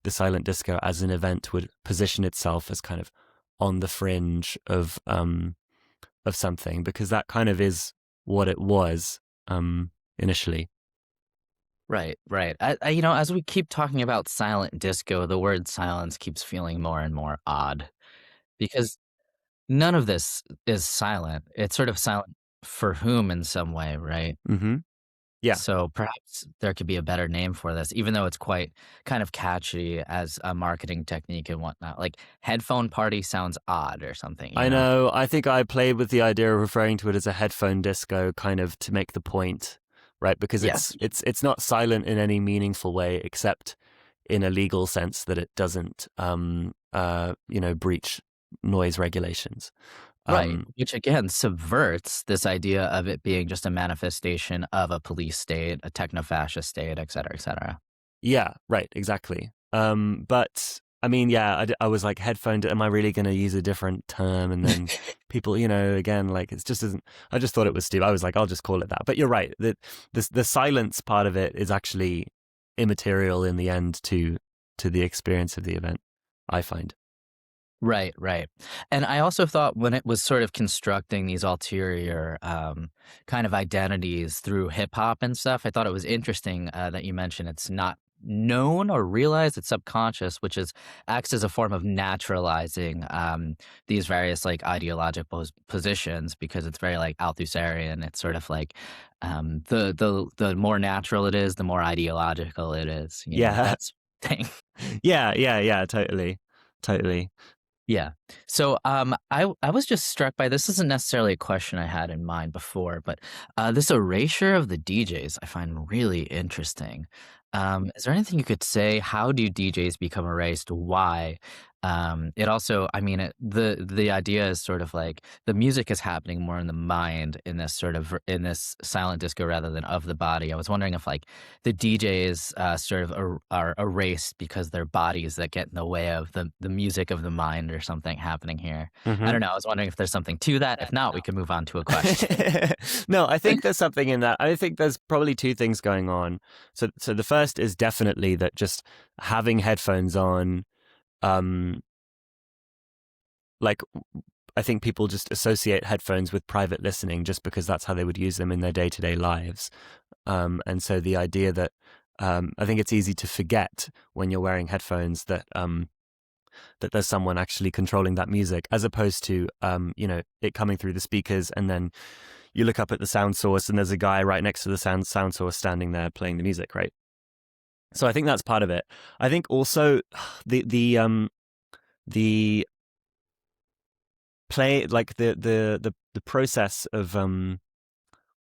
the silent disco as an event would position itself as kind of on the fringe of something, because that kind of is what it was initially. Right, right. As we keep talking about silent disco, the word silence keeps feeling more and more odd because none of this is silent. It's sort of silent for whom in some way, right? Mm-hmm. Yeah. So perhaps there could be a better name for this, even though it's quite kind of catchy as a marketing technique and whatnot. Like headphone party sounds odd or something, you I know? know. I think I played with the idea of referring to it as a headphone disco, kind of to make the point, right? Because Yes. it's not silent in any meaningful way, except in a legal sense that it doesn't, breach noise regulations. Right. Um, Which again subverts this idea of it being just a manifestation of a police state, a techno fascist state, et cetera, et cetera. Yeah, right, exactly. But I mean, yeah, I was like, headphone. Am I really going to use a different term? And then people, again, like it's just isn't. I just thought it was stupid. I was like, I'll just call it that. But you're right. The silence part of it is actually immaterial in the end to the experience of the event, I find. Right, right. And I also thought when it was sort of constructing these ulterior kind of identities through hip hop and stuff, I thought it was interesting that you mentioned it's not known or realized, it's subconscious, which is acts as a form of naturalizing these various like ideological positions because it's very like Althusserian. It's sort of like the more natural it is, the more ideological it is. Yeah, That's thing. yeah, totally, totally. Yeah. So I was just struck by this isn't necessarily a question I had in mind before, but this erasure of the DJs I find really interesting. Is there anything you could say? How do DJs become erased? Why? It also, I mean, the idea is sort of like the music is happening more in the mind in this sort of in this silent disco rather than of the body. I was wondering if like the DJs sort of are erased because they're bodies that get in the way of the music of the mind or something happening here. I Mm-hmm. don't know. I was wondering if there's something to that. If not, we can move on to a question. No, I think there's something in that. I think there's probably two things going on. So the first is definitely that just having headphones on, um, like I think people just associate headphones with private listening just because that's how they would use them in their day-to-day lives. And so the idea that I think it's easy to forget when you're wearing headphones that there's someone actually controlling that music, as opposed to it coming through the speakers, and then you look up at the sound source and there's a guy right next to the sound source standing there playing the music, right? So I think that's part of it. I think also the play, like the process of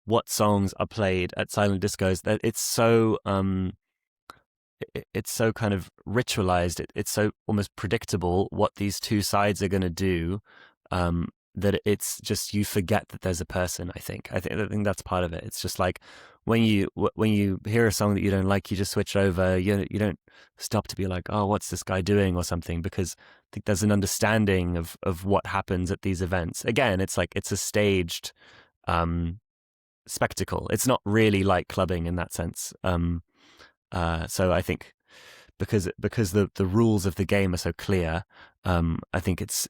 what songs are played at silent discos, that it's so it's so kind of ritualized. It's so almost predictable what these two sides are going to do, that it's just you forget that there's a person. I think that's part of it. It's just like when you hear a song that you don't like, you just switch over. You don't stop to be like, oh, what's this guy doing or something, because I think there's an understanding of what happens at these events. Again, it's like it's a staged spectacle. It's not really like clubbing in that sense. So I think because the rules of the game are so clear, I think it's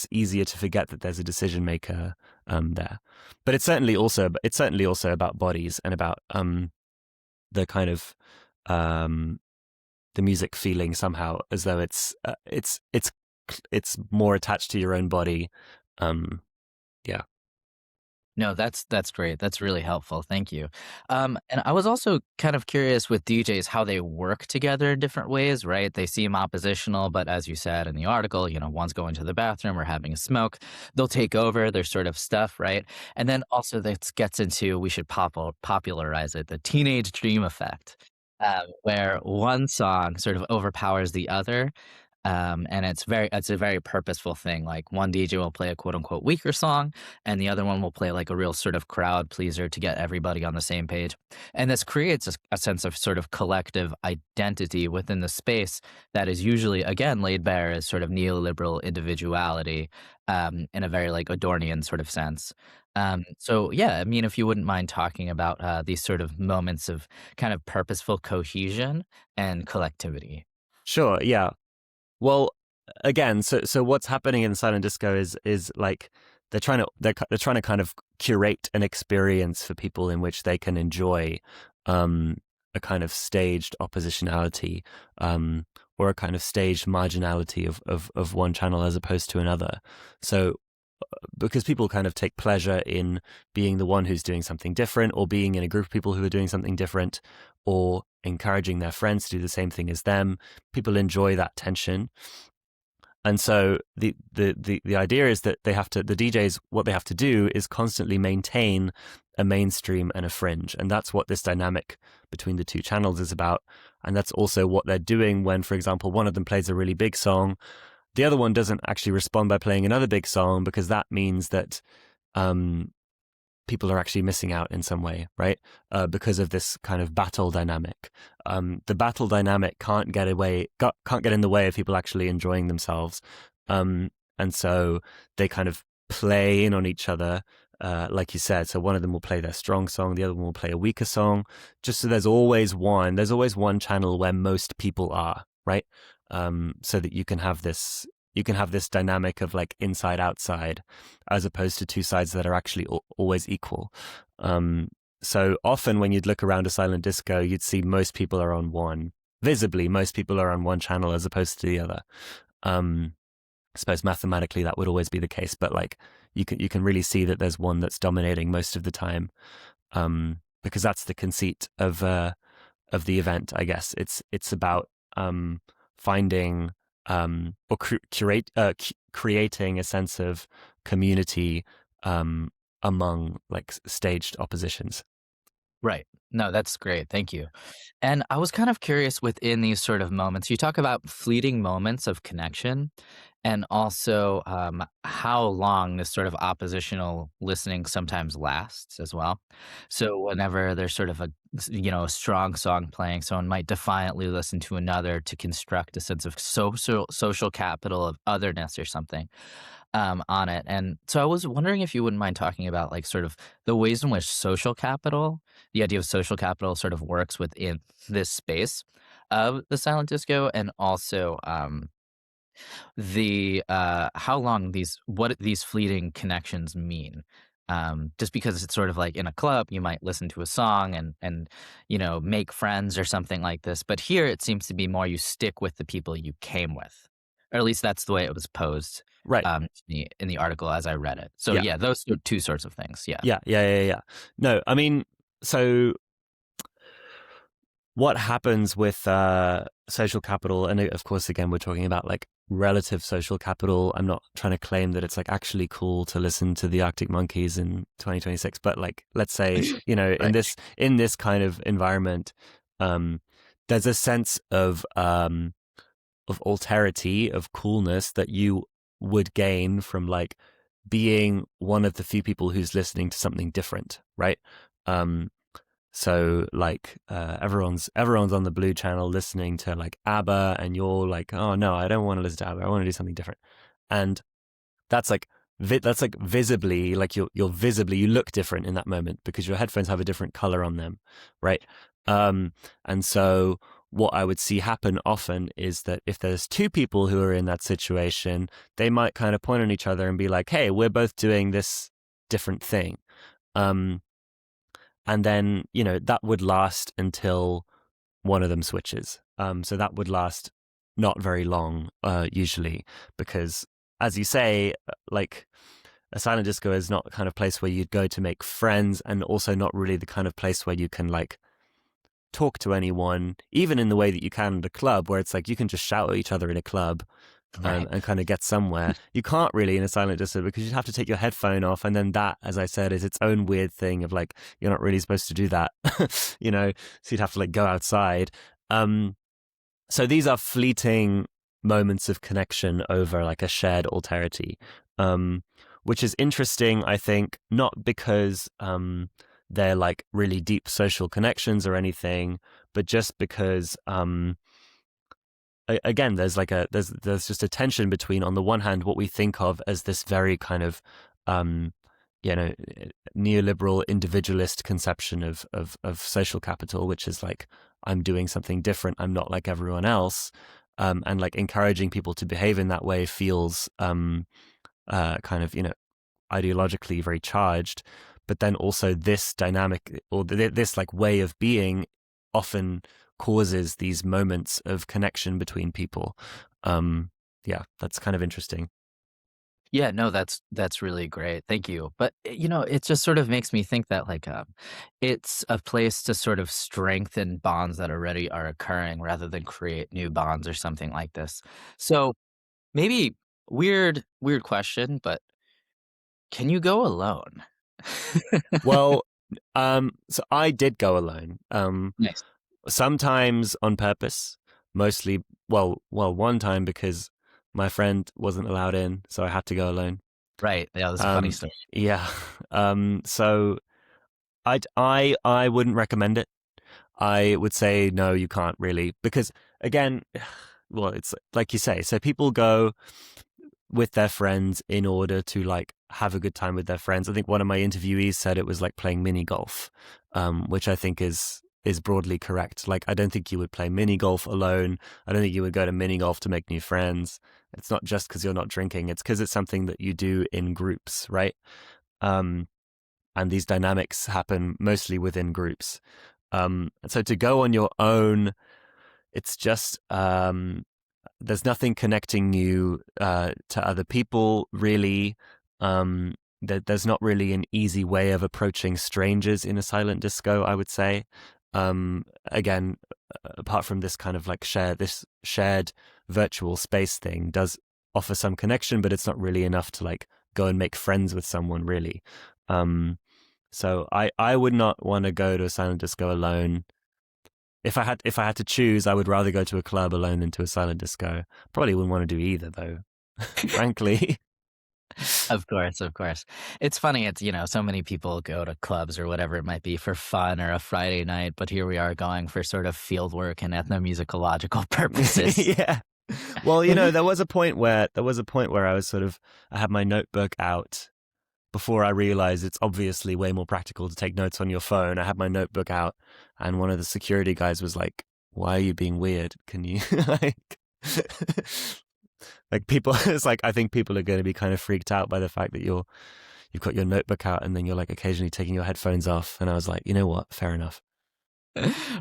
easier to forget that there's a decision maker there. But it's certainly also about bodies and about the kind of the music feeling somehow as though it's more attached to your own body. Yeah. No, that's great. That's really helpful. Thank you. And I was also kind of curious with DJs how they work together in different ways, right? They seem oppositional, but as you said in the article, one's going to the bathroom or having a smoke, they'll take over their sort of stuff, right? And then also this gets into, we should popularize it, the teenage dream effect, where one song sort of overpowers the other. And it's a very purposeful thing. Like one DJ will play a quote unquote weaker song, and the other one will play like a real sort of crowd pleaser to get everybody on the same page. And this creates a sense of sort of collective identity within the space that is usually, again, laid bare as sort of neoliberal individuality, in a very like Adornian sort of sense. So yeah, I mean, if you wouldn't mind talking about these sort of moments of kind of purposeful cohesion and collectivity. Sure. Yeah. Well, again, so what's happening in silent disco is like they're trying to kind of curate an experience for people in which they can enjoy a kind of staged oppositionality, or a kind of staged marginality of one channel as opposed to another. So because people kind of take pleasure in being the one who's doing something different, or being in a group of people who are doing something different, or encouraging their friends to do the same thing as them. People enjoy that tension. And so the idea is that the DJs, what they have to do is constantly maintain a mainstream and a fringe. And that's what this dynamic between the two channels is about. And that's also what they're doing when, for example, one of them plays a really big song. The other one doesn't actually respond by playing another big song, because that means that people are actually missing out in some way, right? Because of this kind of battle dynamic. The battle dynamic can't get in the way of people actually enjoying themselves, and so they kind of play in on each other, like you said. So one of them will play their strong song, the other one will play a weaker song, just so there's always one channel where most people are, right? So that you can have this dynamic of like inside outside, as opposed to two sides that are actually always equal. So often when you'd look around a silent disco, you'd see most people are on one channel as opposed to the other. I suppose mathematically that would always be the case, but like you can really see that there's one that's dominating most of the time, because that's the conceit of the event, I guess. It's about finding or creating a sense of community among like staged oppositions. Right. No, that's great. Thank you. And I was kind of curious within these sort of moments, you talk about fleeting moments of connection and also how long this sort of oppositional listening sometimes lasts as well. So whenever there's sort of a strong song playing, someone might defiantly listen to another to construct a sense of social capital of otherness or something, on it. And so I was wondering if you wouldn't mind talking about like sort of the ways in which the idea of social capital sort of works within this space of the silent disco, and also the how long what these fleeting connections mean. Just because it's sort of like in a club, you might listen to a song and make friends or something like this. But here it seems to be more you stick with the people you came with, or at least that's the way it was posed, Right. in the article as I read it. So Yeah. yeah, those are two sorts of things. Yeah. Yeah. No, I mean, so what happens with social capital, and of course, again, we're talking about like relative social capital. I'm not trying to claim that it's like actually cool to listen to the Arctic Monkeys in 2026, but like, let's say, in Right. this kind of environment, there's a sense of alterity, of coolness that you would gain from like being one of the few people who's listening to something different, right? So like everyone's on the Blue Channel listening to like ABBA, and you're like, oh no, I don't want to listen to ABBA. I want to do something different, and that's like that's like visibly, like you're visibly, you look different in that moment because your headphones have a different color on them, right? And so what I would see happen often is that if there's two people who are in that situation, they might kind of point on each other and be like, hey, we're both doing this different thing. And then, that would last until one of them switches. So that would last not very long, usually, because as you say, like a silent disco is not the kind of place where you'd go to make friends, and also not really the kind of place where you can like talk to anyone, even in the way that you can at a club, where it's like you can just shout at each other in a club. Right. And kind of get somewhere. You can't really in a silent disco because you'd have to take your headphone off, and then that, as I said, is its own weird thing of like you're not really supposed to do that, so you'd have to like go outside. So these are fleeting moments of connection over like a shared alterity, which is interesting, I think, not because they're like really deep social connections or anything, but just because again, there's like there's just a tension between, on the one hand, what we think of as this very kind of neoliberal individualist conception of social capital, which is like, I'm doing something different, I'm not like everyone else, and like encouraging people to behave in that way feels kind of ideologically very charged. But then also this dynamic, or this like way of being, often causes these moments of connection between people. That's kind of interesting. Yeah, no, that's really great. Thank you. But it just sort of makes me think that like it's a place to sort of strengthen bonds that already are occurring rather than create new bonds or something like this. So maybe weird question, but can you go alone? Well, so I did go alone. Nice. Sometimes on purpose, mostly, one time because my friend wasn't allowed in, so I had to go alone. Right. Yeah, that's a funny story. Yeah. So I wouldn't recommend it. I would say no, you can't really, because again, well, it's like you say. So people go with their friends in order to like have a good time with their friends. I think one of my interviewees said it was like playing mini golf, which I think is broadly correct. Like, I don't think you would play mini golf alone. I don't think you would go to mini golf to make new friends. It's not just because you're not drinking. It's because it's something that you do in groups, right? And these dynamics happen mostly within groups. So to go on your own, it's just there's nothing connecting you to other people, really. There's not really an easy way of approaching strangers in a silent disco, I would say. Again, apart from this kind of like shared virtual space thing does offer some connection, but it's not really enough to like go and make friends with someone, really. So I would not want to go to a silent disco alone. If I had to choose, I would rather go to a club alone than to a silent disco. Probably wouldn't want to do either, though. Frankly. Of course, of course. It's funny, it's, so many people go to clubs or whatever it might be for fun or a Friday night, but here we are going for sort of field work and ethnomusicological purposes. Yeah. Well, there was a point where I was I had my notebook out before I realized it's obviously way more practical to take notes on your phone. I had my notebook out, and one of the security guys was like, "Why are you being weird? Can you like like people?" It's like, I think people are going to be kind of freaked out by the fact that you've got your notebook out and then you're like occasionally taking your headphones off. And I was like, you know what? Fair enough.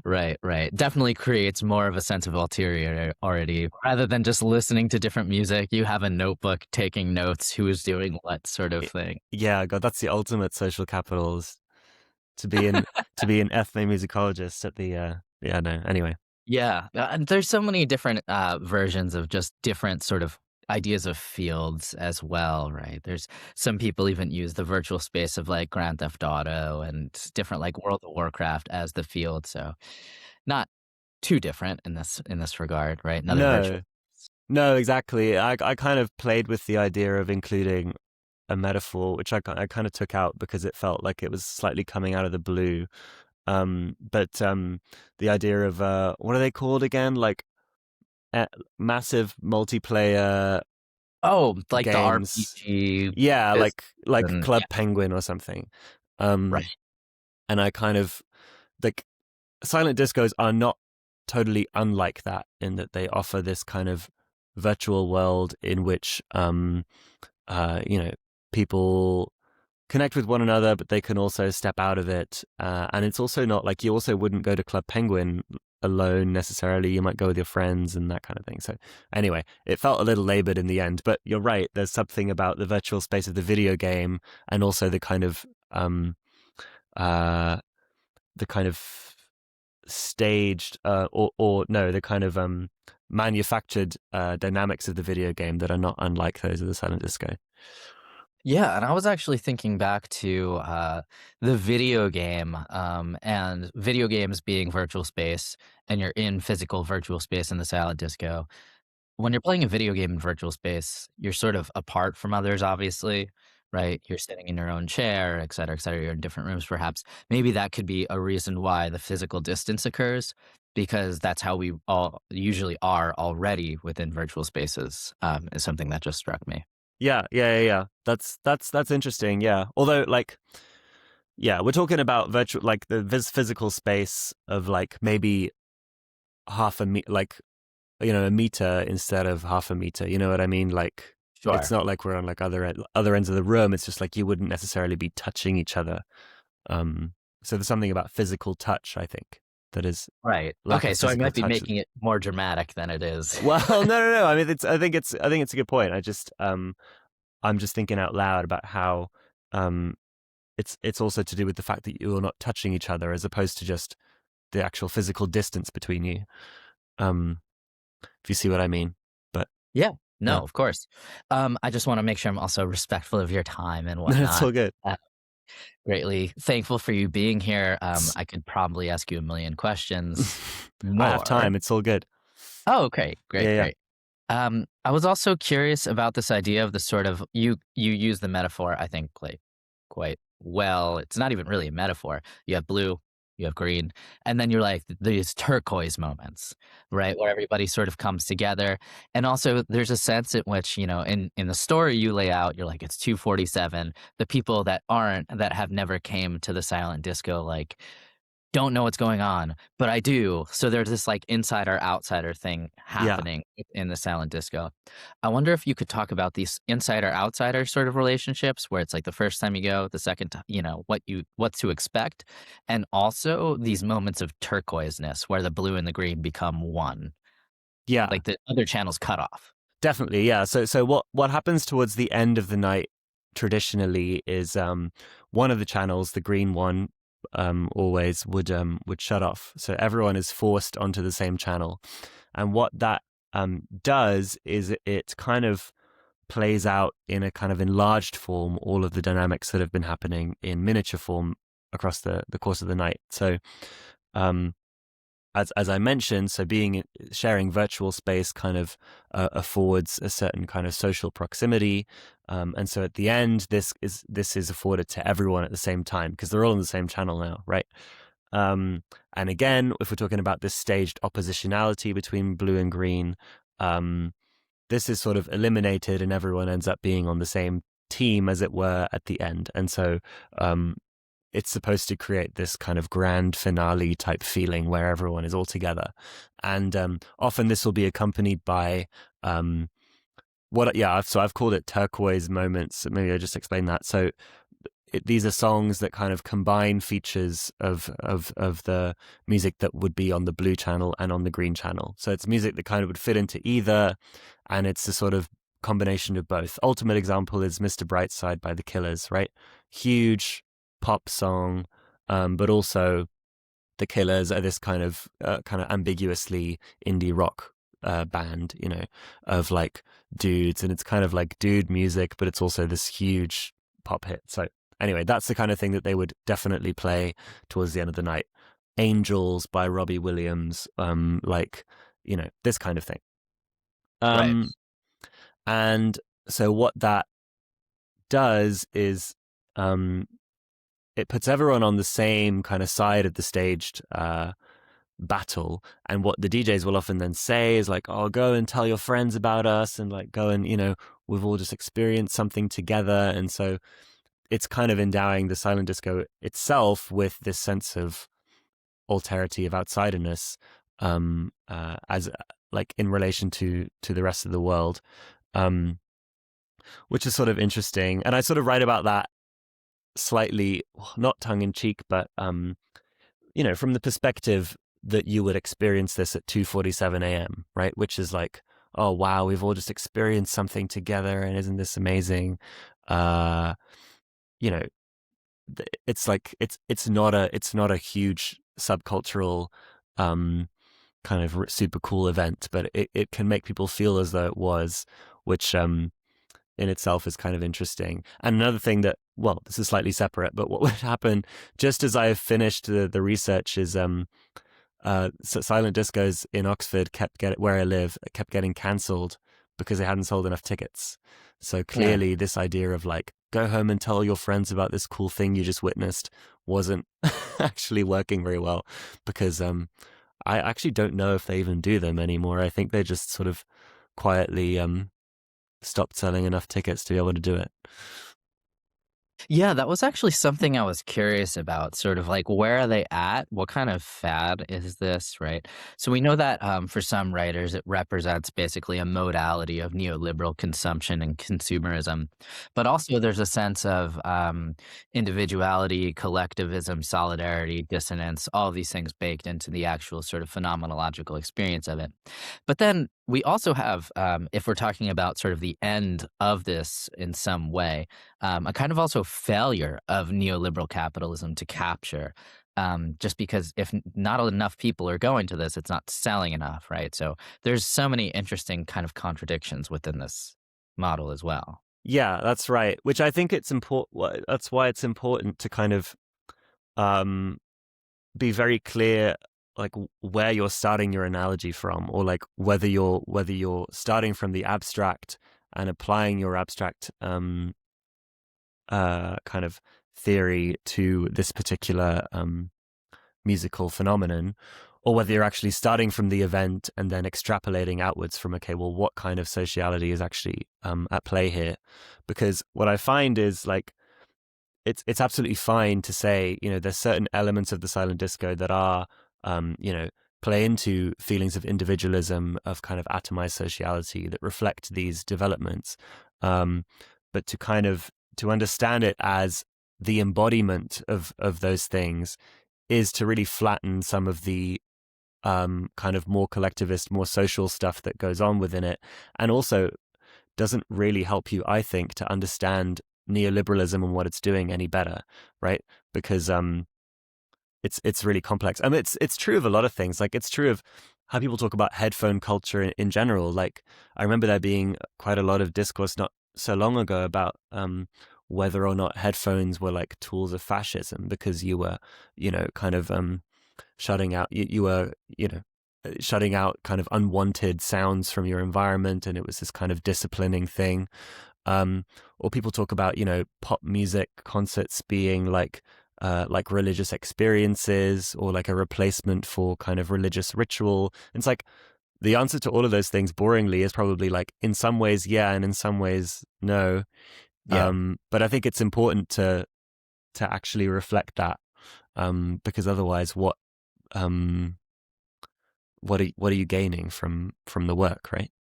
Right, right. Definitely creates more of a sense of ulterior already. Rather than just listening to different music, you have a notebook taking notes, who is doing what sort of thing. Yeah, God, that's the ultimate social capital, is to be an ethnomusicologist at the yeah, no. Anyway. Yeah, and there's so many different versions of just different sort of ideas of fields as well, right? There's some people even use the virtual space of like Grand Theft Auto and different like World of Warcraft as the field. So not too different in this regard, right? Another virtual. No, no, exactly. I kind of played with the idea of including a metaphor, which I kind of took out because it felt like it was slightly coming out of the blue. But the idea of what are they called again? Like uh, massive multiplayer Oh, like the games. RPG Yeah, business like and Club yeah, Penguin or something. Um, right. and I kind of like silent discos are not totally unlike that in that they offer this kind of virtual world in which you know, people connect with one another, but they can also step out of it. And it's also not like you also wouldn't go to Club Penguin alone necessarily. You might go with your friends and that kind of thing. So anyway, it felt a little labored in the end, but you're right. There's something about the virtual space of the video game and also uh, the kind of staged or no, the kind of manufactured dynamics of the video game that are not unlike those of the silent disco. Yeah, and I was actually thinking back to the video game and video games being virtual space, and you're in physical virtual space in the silent disco. When you're playing a video game in virtual space, you're sort of apart from others, obviously, right? You're sitting in your own chair, et cetera, et cetera. You're in different rooms, perhaps. Maybe that could be a reason why the physical distance occurs, because that's how we all usually are already within virtual spaces, is something that just struck me. Yeah. That's interesting. Yeah. Although, like, yeah, we're talking about virtual, like the physical space of like maybe half a meter, like a meter instead of half a meter. You know what I mean? Like, it's Sure. not like we're on like other ends of the room. It's just like you wouldn't necessarily be touching each other. Um, so there's something about physical touch, I think, that is Right. lack Okay, of so I physical might be touch. making it more dramatic than it is. Well, no. I mean, I think it's a good point. I'm just thinking out loud about how um, it's also to do with the fact that you're not touching each other as opposed to just the actual physical distance between you. Um, if you see what I mean. But Yeah. No, yeah, of course. I just wanna make sure I'm also respectful of your time and no, it's whatnot. all good. Uh, Greatly thankful for you being here. It's, I could probably ask you a million questions I have more. time. It's all good. Oh, great, great, Yeah. great. I was also curious about this idea of the sort of you use the metaphor, I think, like, quite well. It's not even really a metaphor. You have blue, you have green, and then you're like these turquoise moments, right? Where everybody sort of comes together. And also there's a sense in which, in the story you lay out, you're like, it's 2:47. The people that aren't, that have never came to the silent disco, like, don't know what's going on, but I do. So there's this like insider outsider thing Yeah. happening in the silent disco. I wonder if you could talk about these insider outsider sort of relationships where it's like the first time you go, the second time, what to expect, and also these moments of turquoiseness where the blue and the green become one, Yeah. like the other channel's cut off. Definitely, yeah. So what happens towards the end of the night traditionally is one of the channels, the green one, always would shut off. So everyone is forced onto the same channel. And what that does is it kind of plays out in a kind of enlarged form all of the dynamics that have been happening in miniature form across the course of the night. So um as I mentioned, so sharing virtual space kind of affords a certain kind of social proximity, and so at the end, this is afforded to everyone at the same time because they're all on the same channel now, right? And again, if we're talking about this staged oppositionality between blue and green, um, this is sort of eliminated, and everyone ends up being on the same team, as it were, at the end, and so um, it's supposed to create this kind of grand finale type feeling where everyone is all together. And often this will be accompanied by so I've called it turquoise moments. Maybe I just explain that. So these are songs that kind of combine features of the music that would be on the blue channel and on the green channel. So it's music that kind of would fit into either, and it's a sort of combination of both. Ultimate example is Mr. Brightside by the Killers, right? Huge pop song, but also the Killers are this kind of ambiguously indie rock band, of like dudes, and it's kind of like dude music, but it's also this huge pop hit. So anyway, that's the kind of thing that they would definitely play towards the end of the night. Angels by Robbie Williams, like, this kind of thing. Right. And so what that does is, it puts everyone on the same kind of side of the staged battle. And what the DJs will often then say is like, oh, go and tell your friends about us, and like go and, we've all just experienced something together. And so it's kind of endowing the silent disco itself with this sense of alterity, of outsiderness, as like in relation to the rest of the world, which is sort of interesting. And I sort of write about that slightly, not tongue in cheek, but from the perspective that you would experience this at 2:47 a.m., right? Which is like, oh wow, we've all just experienced something together, and isn't this amazing? You know, it's like it's not a huge subcultural kind of super cool event, but it can make people feel as though it was, which in itself is kind of interesting. And another thing that, well, this is slightly separate, but what would happen just as I finished the research is silent discos in Oxford where I live kept getting cancelled because they hadn't sold enough tickets. So Yeah. clearly this idea of like, go home and tell your friends about this cool thing you just witnessed wasn't actually working very well, because I actually don't know if they even do them anymore. I think they just sort of quietly stopped selling enough tickets to be able to do it. Yeah, that was actually something I was curious about, sort of like where are they at? What kind of fad is this, right? So we know that for some writers, it represents basically a modality of neoliberal consumption and consumerism. But also there's a sense of individuality, collectivism, solidarity, dissonance, all of these things baked into the actual sort of phenomenological experience of it. But then we also have, if we're talking about sort of the end of this in some way, a kind of also failure of neoliberal capitalism to capture, just because if not enough people are going to this, it's not selling enough, right? So there's so many interesting kind of contradictions within this model as well. Yeah, that's right. Which I think it's important. That's why it's important to kind of um, be very clear, like where you're starting your analogy from, or like whether you're starting from the abstract and applying your abstract kind of theory to this particular musical phenomenon, or whether you're actually starting from the event and then extrapolating outwards from, okay, well, what kind of sociality is actually at play here? Because what I find is like, it's absolutely fine to say, there's certain elements of the silent disco that are, play into feelings of individualism, of kind of atomized sociality that reflect these developments. But to understand it as the embodiment of those things is to really flatten some of the kind of more collectivist, more social stuff that goes on within it, and also doesn't really help you, I think, to understand neoliberalism and what it's doing any better, right? Because it's really complex. I mean, it's true of a lot of things. Like, it's true of how people talk about headphone culture in general. Like, I remember there being quite a lot of discourse not so long ago about whether or not headphones were like tools of fascism, because you were, kind of shutting out you were, shutting out kind of unwanted sounds from your environment, and it was this kind of disciplining thing. Or people talk about, pop music concerts being like religious experiences, or like a replacement for kind of religious ritual. And it's like the answer to all of those things, boringly, is probably like, in some ways yeah, and in some ways no. Yeah. But I think it's important to actually reflect that, because otherwise, um what are you gaining from the work, right?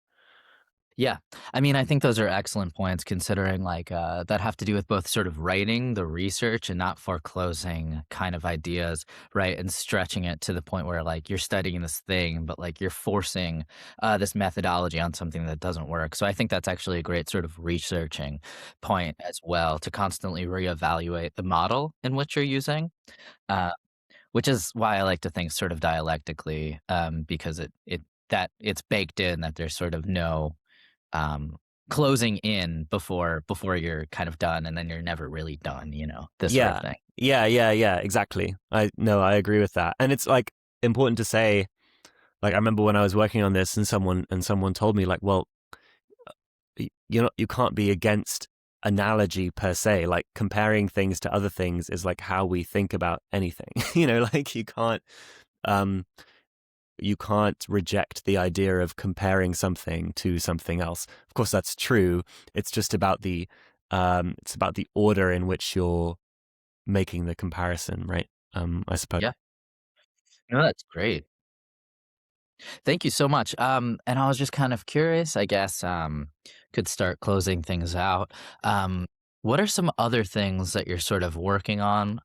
Yeah. I mean, I think those are excellent points considering like that have to do with both sort of writing the research and not foreclosing kind of ideas, right? And stretching it to the point where like you're studying this thing, but like you're forcing this methodology on something that doesn't work. So I think that's actually a great sort of researching point as well, to constantly reevaluate the model in which you're using. Uh, which is why I like to think sort of dialectically, because it that it's baked in that there's sort of no closing in before you're kind of done, and then you're never really done, this sort of Yeah. thing. Yeah, exactly. I agree with that. And it's like important to say, like I remember when I was working on this and someone told me like, well, you can't be against analogy per se. Like comparing things to other things is like how we think about anything. Like um you can't reject the idea of comparing something to something else. Of course that's true. It's just about the order in which you're making the comparison, right? I suppose. Yeah. No, that's great. Thank you so much. And I was just kind of curious, I guess, could start closing things out. What are some other things that you're sort of working on?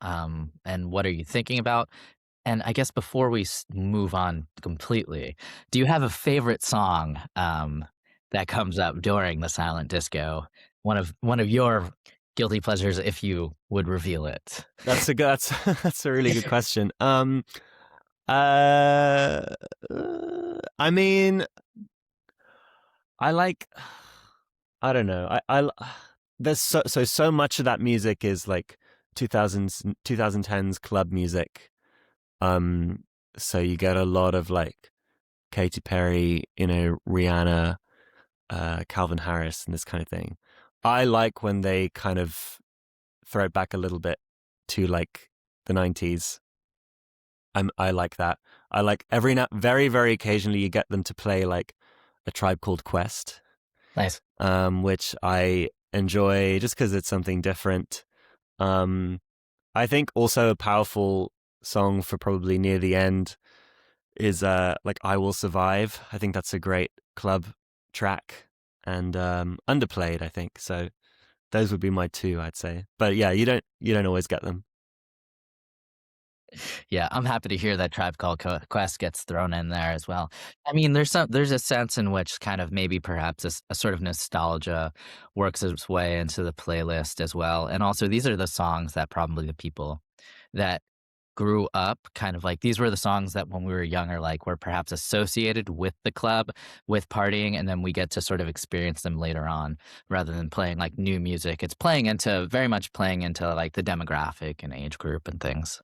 And what are you thinking about? And I guess before we move on completely, do you have a favorite song that comes up during the silent disco? One of your guilty pleasures, if you would reveal it. That's that's a really good question. Uh, I mean, I like. I don't know. There's so much of that music is like 2010s club music. Um, so you get a lot of like Katy Perry, Rihanna, Calvin Harris, and this kind of thing. I like when they kind of throw it back a little bit to like the 90s. I like that. I like very very occasionally you get them to play like a Tribe Called Quest, Nice. which I enjoy just because it's something different. Um, I think also a powerful song for probably near the end is like I Will Survive. I think that's a great club track and underplayed, I think. So those would be my two, I'd say. But yeah, you don't always get them. Yeah, I'm happy to hear that Tribe Called Quest gets thrown in there as well. I mean, there's a sense in which kind of maybe perhaps a sort of nostalgia works its way into the playlist as well. And also, these are the songs that probably the people that grew up kind of like these were the songs that when we were younger, like were perhaps associated with the club, with partying, and then we get to sort of experience them later on rather than playing like new music. It's playing into very much playing into like the demographic and age group and things.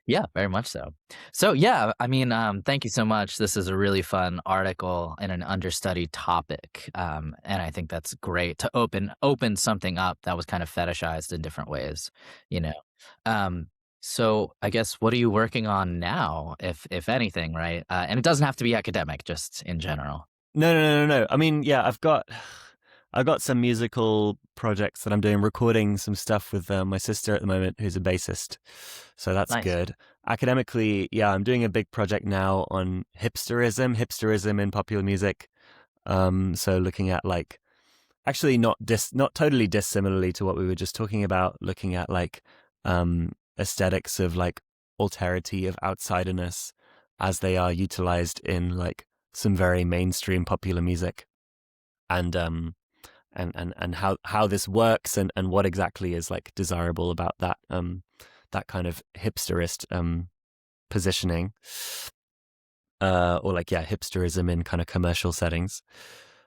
Yeah, very much so. So yeah, I mean, thank you so much. This is a really fun article and an understudied topic, and I think that's great to open something up that was kind of fetishized in different ways, you know. Um, so I guess what are you working on now, if anything, right? And it doesn't have to be academic, just in general. No. I mean, yeah, I've got some musical projects that I'm doing, recording some stuff with my sister at the moment, who's a bassist. So that's Nice. good. Academically, yeah, I'm doing a big project now on hipsterism in popular music. So looking at like actually not totally dissimilarly to what we were just talking about, looking at like aesthetics of like alterity of outsiderness as they are utilized in like some very mainstream popular music and and how this works and what exactly is like desirable about that kind of hipsterist positioning or like yeah hipsterism in kind of commercial settings.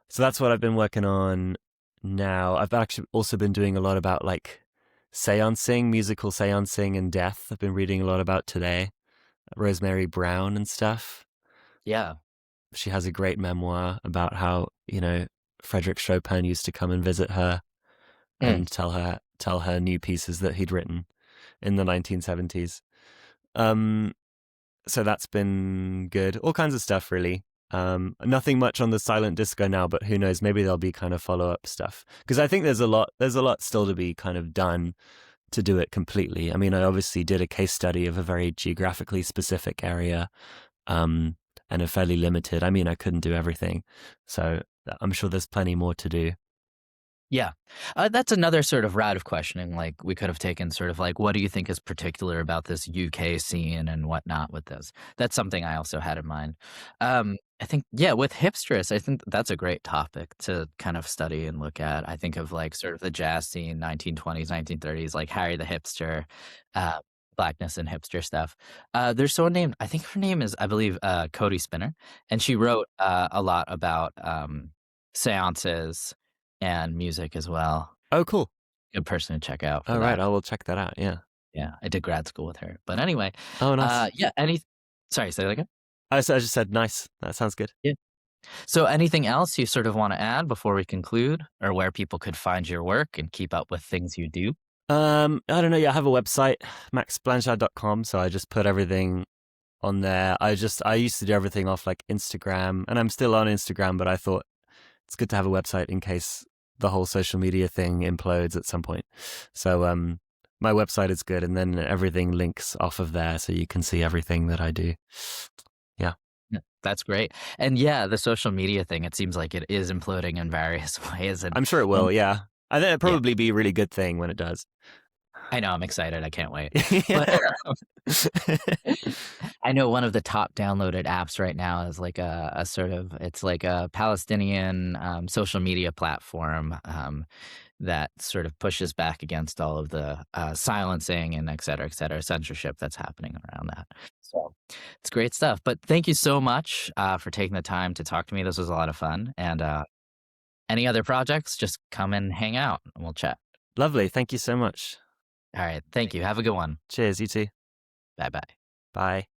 So that's what I've been working on now. I've actually also been doing a lot about like seancing, musical seancing and death. I've been reading a lot about today, Rosemary Brown and stuff. Yeah. She has a great memoir about how, Frederick Chopin used to come and visit her Mm. and tell her new pieces that he'd written in the 1970s. Um, so that's been good. All kinds of stuff, really. Nothing much on the silent disco now, but who knows? Maybe there'll be kind of follow up stuff because I think there's a lot still to be kind of done to do it completely. I mean, I obviously did a case study of a very geographically specific area, um, and a fairly limited. I mean, I couldn't do everything, so I'm sure there's plenty more to do. Yeah. That's another sort of route of questioning. Like, we could have taken sort of like, what do you think is particular about this UK scene and whatnot with this? That's something I also had in mind. I think, yeah, with hipsters, I think that's a great topic to kind of study and look at. I think of like sort of the jazz scene, 1920s, 1930s, like Harry the Hipster. Blackness and hipster stuff. There's someone named, I think her name is, I believe, Cody Spinner, and she wrote a lot about seances and music as well. Oh, cool. Good person to check out for All right, that. I will check that out. Yeah. Yeah, I did grad school with her. But anyway, Oh, nice. yeah, sorry, say that again? I just said nice. That sounds good. Yeah. So anything else you sort of want to add before we conclude, or where people could find your work and keep up with things you do? I don't know. Yeah, I have a website, maxblansjaar.com. So I just put everything on there. I used to do everything off like Instagram, and I'm still on Instagram, but I thought it's good to have a website in case the whole social media thing implodes at some point. So my website is good, and then everything links off of there, so you can see everything that I do. Yeah. Yeah, that's great. And yeah, the social media thing, it seems like it is imploding in various ways. And I'm sure it will. Yeah. I think it'll yeah, probably be a really good thing when it does. I know, I'm excited. I can't wait. But Yeah. I know one of the top downloaded apps right now is like a sort of, it's like a Palestinian social media platform that sort of pushes back against all of the silencing and et cetera, censorship that's happening around that. So it's great stuff. But thank you so much for taking the time to talk to me. This was a lot of fun. And any other projects, just come and hang out and we'll chat. Lovely. Thank you so much. All right. Thank you. Have a good one. Cheers. You too. Bye bye. Bye.